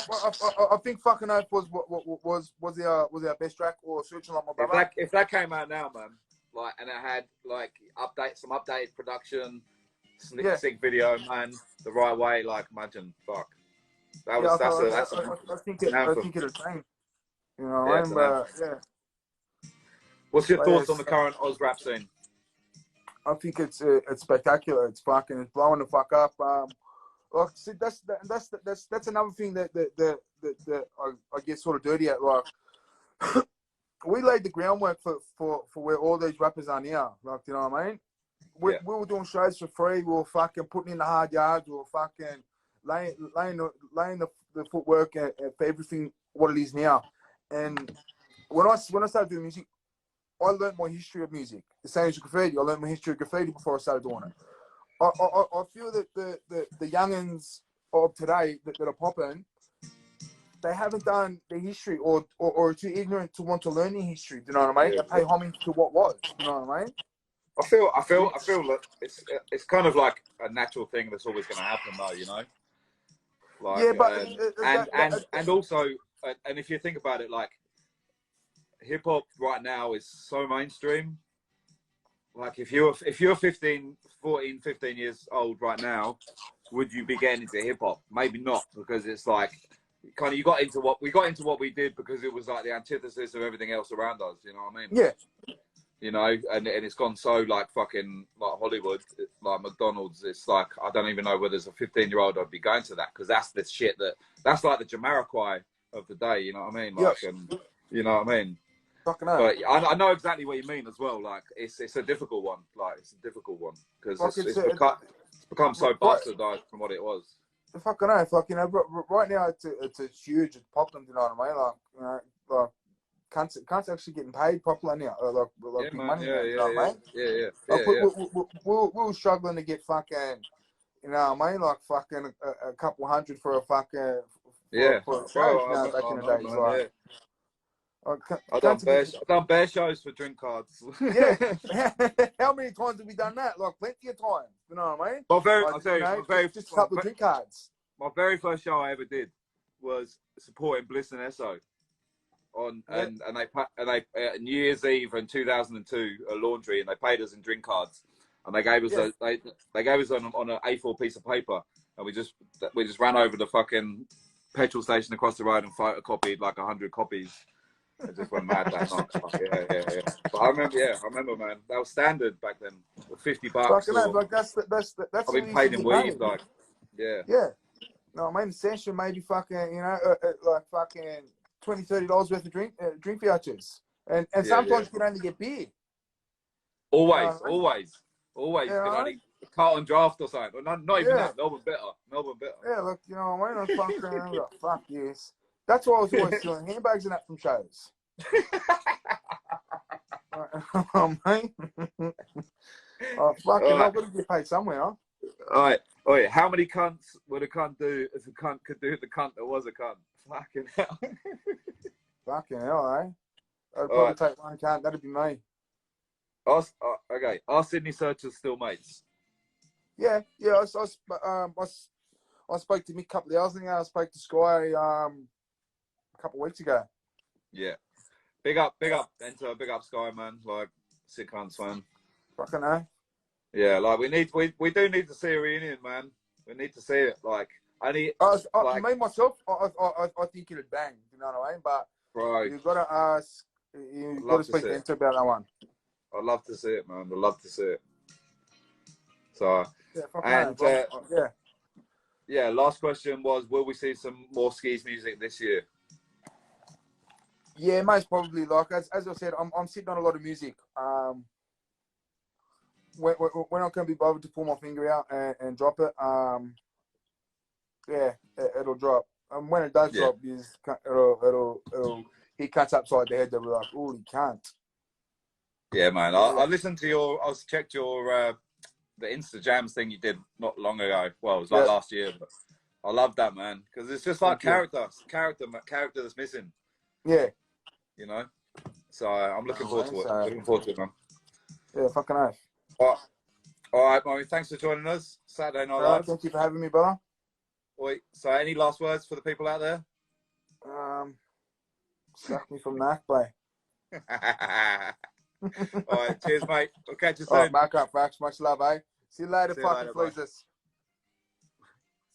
I think fucking Oath was our best track, or Searching Like My Brother. If that came out now, man, like, and it had like some updated production, sick video, man, the right way, like, imagine, fuck. I think it'll change. You know what I mean? But What's your thoughts on the current Oz rap scene? I think it's spectacular. It's blowing the fuck up. Like, see, that's another thing that I get sort of dirty at. Like, we laid the groundwork for where all these rappers are now. Like, you know what I mean? We were doing shows for free. We were fucking putting in the hard yards. We were fucking laying the footwork for everything what it is now. And when I started doing music, I learned my history of music. The same as graffiti. I learned my history of graffiti before I started doing it. I feel that the youngins of today that are popping, they haven't done the history or are too ignorant to want to learn the history. Do you know what I mean? They pay homage to what was. You know what I mean? I feel that it's kind of like a natural thing that's always going to happen, though. You know. Like, yeah, but and also, and if you think about it, like hip hop right now is so mainstream. Like if you're 15 years old right now, would you be getting into hip hop? Maybe not, because it's like kind of we got into what we did because it was like the antithesis of everything else around us. You know what I mean? Yeah. You know, and it's gone so like fucking like Hollywood, like McDonald's. It's like I don't even know whether as a 15-year-old I'd be going to that, because that's the shit that's like the Jamiroquai of the day. You know what I mean? Like, and you know what I mean? Fucking hell. But I know exactly what you mean as well. Like it's a difficult one. Like it's a difficult one because it's become so bastardized from what it was. Fucking hell. Like, you know, right now it's a huge problem. You know what I mean? Like, you know, like. Cunts actually getting paid properly now, like big money. You know what I mean? We were struggling to get fucking, you know what I mean? Like fucking a couple hundred for a fucking for a show back in the days. Like, I've done bare shows for drink cards. Yeah, how many times have we done that? Like plenty of times. You know what I mean? I'll tell you, just a couple of drink cards. My very first show I ever did was supporting Bliss and Esso. And they New Year's Eve in 2002 a laundry, and they paid us in drink cards, and they gave us they gave us on an A4 piece of paper, and we just ran over the fucking petrol station across the road and photocopied like 100 copies. I just went mad that night. Yeah. But I remember, man. That was standard back then. $50. Like that's I've been paid in weed, like yeah. No, I mean session maybe fucking, you know, like fucking $20-30 worth of drink vouchers, and sometimes you can only get beer. Always. You can only Carlton Draft or something. But not even that. Melbourne Bitter. Yeah, look, you know what I mean? I'm like, fuck yes. That's why I was always stealing handbags and that from shows. Mate. Fucking I've got to get paid somewhere, huh? All right. How many cunts would a cunt do if a cunt could do the cunt that was a cunt? Fucking hell. Fucking hell, eh? I'd probably take one cunt. That'd be me. Okay. Are Sydney Searchers still mates? Yeah. I spoke to Mick a couple of hours ago. I spoke to Sky a couple of weeks ago. Yeah. Big up, Enter. Big up, Sky, man. Like, sick cunts, man. Fucking hell. Yeah, like we do need to see a reunion, man. We need to see it. Like me myself, I think it'd bang. You know what I mean? But right, you've got to ask. You've got to speak to Enter about that one. I'd love to see it, man. I'd love to see it. So last question was: will we see some more Skeaz music this year? Yeah, most probably. Like as I said, I'm sitting on a lot of music. When I can be bothered to pull my finger out and drop it, it'll drop. And when it does drop, it'll hit cunts upside the head. They'll be like, "Oh, he can't." Yeah, man. I listened to I checked your the Insta Jams thing you did not long ago. Well, it was like last year, but I love that, man, because it's just like character that's missing. Yeah. You know. So I'm looking forward to it. Looking forward to it, man. Yeah, fucking nice. All right, Murray, thanks for joining us. Saturday Night Live. Thank you for having me, brother. Wait, so any last words for the people out there? Suck me from Knack, boy. All right, cheers, mate. We'll catch you soon. All right, back up, Frax. Much love, eh? See you later, fucking pleasers.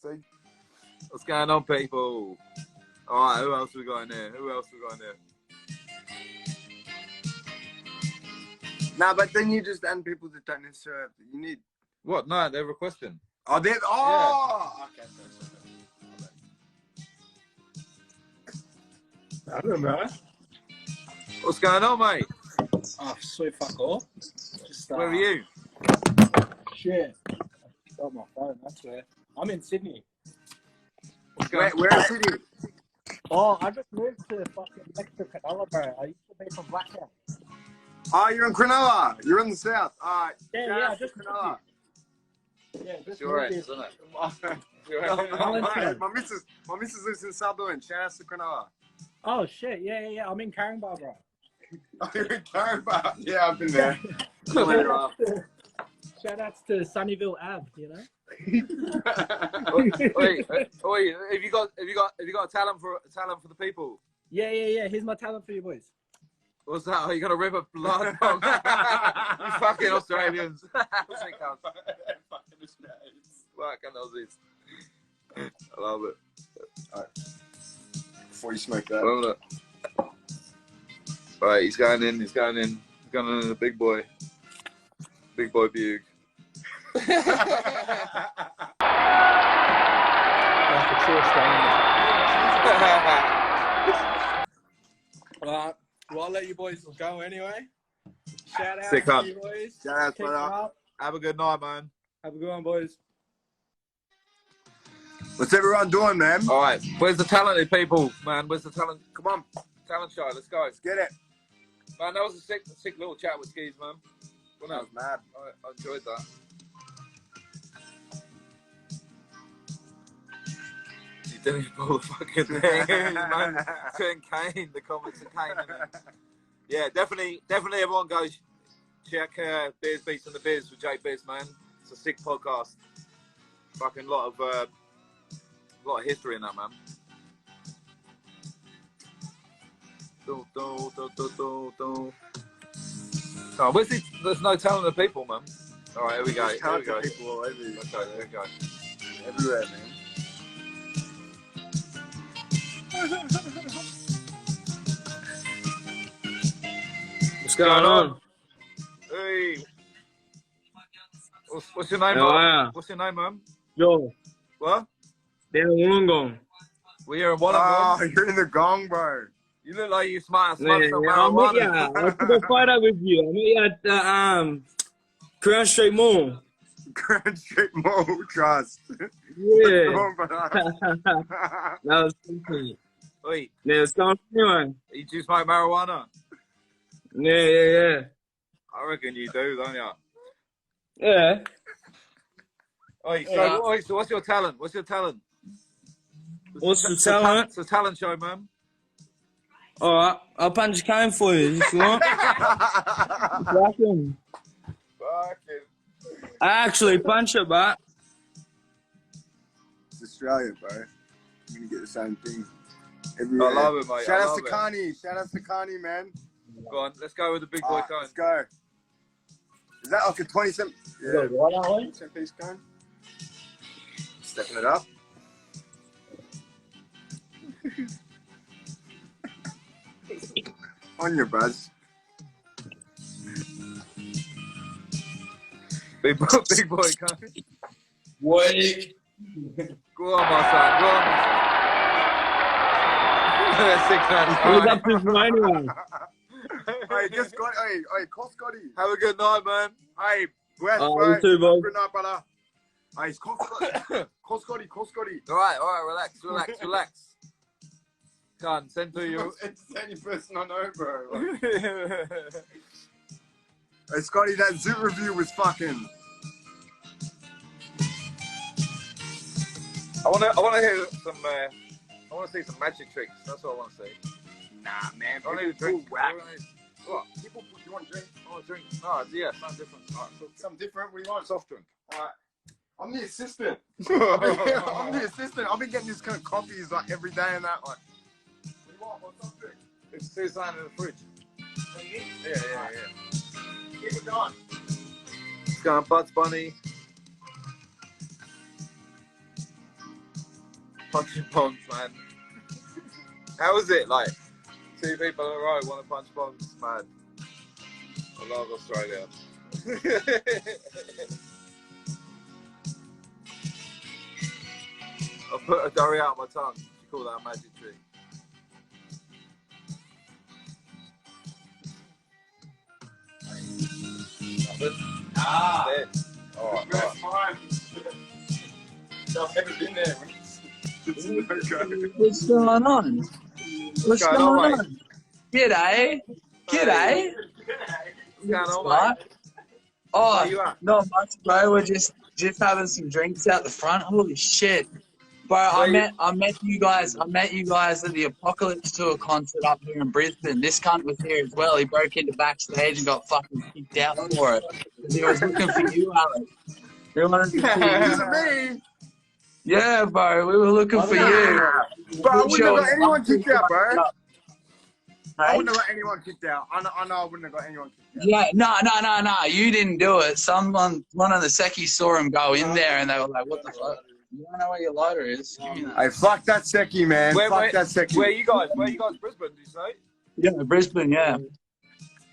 See. What's going on, people? All right, who else we got in here? Nah, but then you just and people that don't necessarily have you need. What? No, they're requesting. Oh, they're okay. Sorry. I don't know. What's going on, mate? Oh, sweet fuck all. Just, where are you? Shit. I got my phone, that's where. I'm in Sydney. Where in Sydney? Oh, I just moved to fucking next to Canella, bro. I used to be from Blacktown. Oh, you're in Cronulla. You're in the south. All right. Yeah, just Cronulla. Yeah, just sure moved is, isn't it? My missus lives in Sutherland. Shout out to Cronulla. Oh shit, yeah. I'm in Caringbah, bro. Oh, you're in Caringbah? Yeah, I've been there. Shout outs to Sunnyville Ave, you know. Wait, have you got a talent for the people? Yeah. Here's my talent for you boys. What's that? Are you gonna rip a blood from you fucking Australians? Fucking Aussies. I love it. All right. Before you smoke that. Love it. Right, he's going in. He's going in the big boy Bug. Well, I'll let you boys go anyway. Shout out Sick to hunt. you boys. Shout out, Keep it brother. up. Have a good night, man. Have a good one, boys. What's everyone doing, man? All right, where's the talented people, man? Where's the talent? Come on, talent show. Let's go. Let's get it. Man, that was a sick little chat with Skeaz, man. Well, That was mad. I enjoyed that. You didn't pull the fucking thing, man. Turn Kane, the comments are Kane. Yeah, definitely everyone go check Beers, Beats and the Biz with Jake Biz, man. It's a sick podcast. Fucking lot of history in that, man. Oh, there's no talented people, man. All right, here we go. Talented people all over you. Okay, there we go. Everywhere, man. What's going on? Hey. What's your name, How man? are ya? What's your name, man? Yo, What? they're Wollongong. We're here in Oh, Wollongong. you're in the gong, bro. You look like you smart some I met marijuana. ya. I took a photo with you. I met you at the Crown Street Mall. Grand Street Mall Trust. Yeah. Come on, brother. That was something. Wait, Yeah, it's going anyway. you do smoke marijuana? Yeah. I reckon you do, don't you? Yeah. Oi, so, Yeah. so what's your talent? What's your talent? What's the talent? It's a talent show, man. Alright, I'll punch a cane for you if you want. Fucking. I actually punch it, but It's Australia, bro. I'm gonna get the same thing. Everywhere. I love it, mate. Shout I out love to it. Connie. Shout out to Connie, man. Go on, let's go with the big boy cone. Let's go. Is that like a 20-cent? Yeah. 20-cent piece cone? Stepping it up. On your buzz. Big boy cone. wait. Go on, my son. Go on, my son. 6 hands. What's up this anyway? Hey, just got. Hey, call Scotty. Have a good night, man. Hey, Wes, You bro. too, boys. Good night, brother. Hey, call Scotty. Call Scotty. All right, relax. Can't send to you. It's the only person I know, bro. Hey, Scotty, that Zoot review was fucking. I want to hear some. I want to see some magic tricks. That's what I want to see. Nah, man. I need a drink. Whack. What? People, you want a drink? I want a drink. No, yeah, something different. All right, Something different? What do you want? soft drink. Alright. I'm the assistant. I'm the assistant. I've been getting these kind of coffees like every day and that. Like, what do you want? What's soft drink? It's two sign in the fridge. Yeah. Keep it going. It's going Buds Bunny. Punching pongs, man. How is it? Like, 2 people in a row want to punch pongs, man. I love Australia. I put a curry out my tongue. You call that a magic trick? Dead. Alright. I've never been there. What's going on? What's going on? G'day. What's going on, mate? Oh, Where you at? not much, bro. We're just just having some drinks out the front. Holy shit. Bro, I met you guys at the Apocalypse Tour concert up here in Brisbane. This cunt was here as well. He broke into backstage and got fucking kicked out for it. He was looking for you, Alex. He wanted to see you. Me? Yeah, bro, we were looking for you. Bro, I wouldn't have got anyone kicked out, bro. I Hey? wouldn't have got anyone kicked out. I know I wouldn't have got anyone kicked out. Yeah, no. You didn't do it. One of the Secchies saw him go in there and they were like, what the fuck? You don't know where your lighter is? Give me that. Hey, fuck that Secchi, man. Fuck that Secchi. Where you guys? Brisbane, did you say? Yeah, Brisbane, yeah.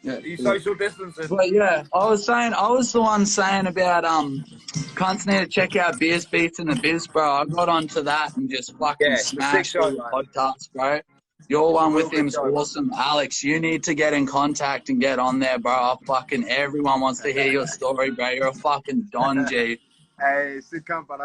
Are you social distancing? But yeah, I was the one saying about cunts need to check out Beers, Beats and the Biz, bro. I got onto that and just fucking smashed all the podcasts, bro. Your one with him's awesome. Alex, you need to get in contact and get on there, bro. Everyone wants to hear your story, bro. You're a fucking Don G. Hey, sick company.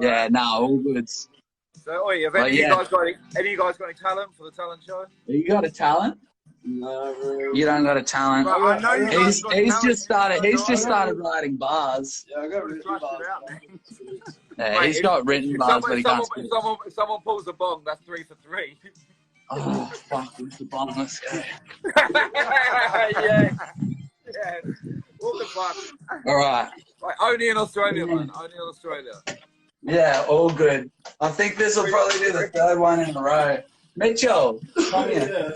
Yeah, all good. So, oi, have any of you guys got any talent for the talent show? You got a talent? No, you don't got a talent. Bro, I know you guys got He's talent. just started writing bars. Yeah, I got written bars. Yeah, he's got written bars, but he can't speak. If someone pulls the bong, that's 3 for 3. Oh, fuck, who's the bomb? Let's go. Yeah. What the fuck? All right. Like, only in Australia, man. Only in Australia. Yeah, all good. I think this will probably be the third one in a row. Mitchell, come here.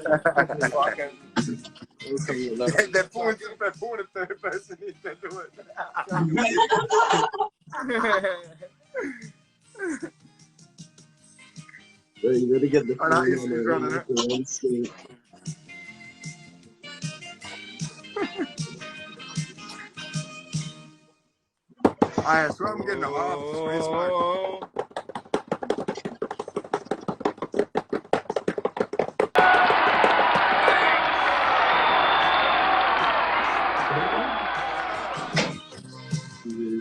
They're pulling a third person in to do it. You gotta get the running it. I swear I'm getting a half space, man.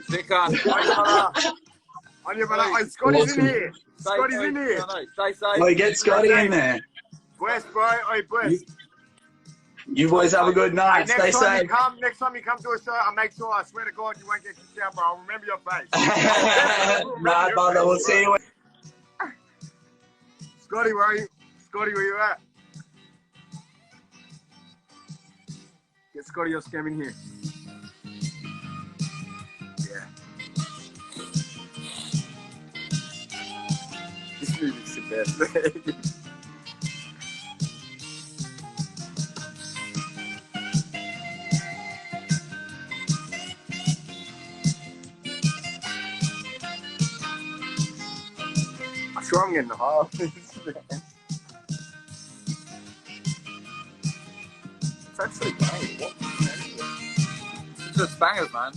Sick on. Scotty's in here. Scotty's in here. Stay safe. Oh, get Scotty in there. Bless, bro. Oi, bless. You boys have a good night. Stay safe. Next time you come to a show, I'll make sure, I swear to God, you won't get kicked out, bro. I'll remember your face. Nah, brother, we'll see you. Scotty, where are you? Scotty, where you at? Get Scotty your scam in here. Yeah. This music's the best. I'm sure I'm getting the half. It's actually banging. What? It's just bangers, man.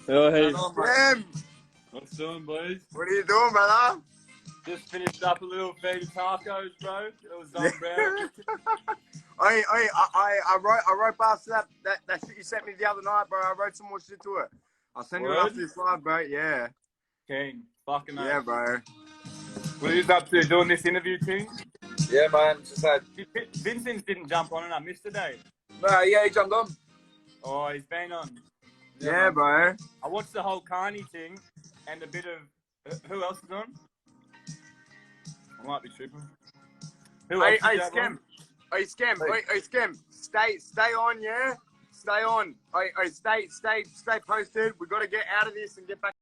Oh, hey. Scam! What's doing, boys? What are you doing, brother? Just finished up a little feed of tacos, bro. It was done, bro. I wrote past that shit you sent me the other night, bro. I wrote some more shit to it. I'll send you it after this live, bro. Yeah. King. Fucking yeah, bro. What are you up to? Doing this interview thing? Yeah, man. Just had... Vinsins didn't jump on and I missed today. No, yeah, he jumped on. Oh, he's been on. Yeah, bro. I watched the whole Carney thing and a bit of... Who else is on? I might be tripping. Who else Hey, Scam. Hey, Scam. Hey, Scam. Stay on, yeah? Stay on. Hey, stay posted. We got to get out of this and get back.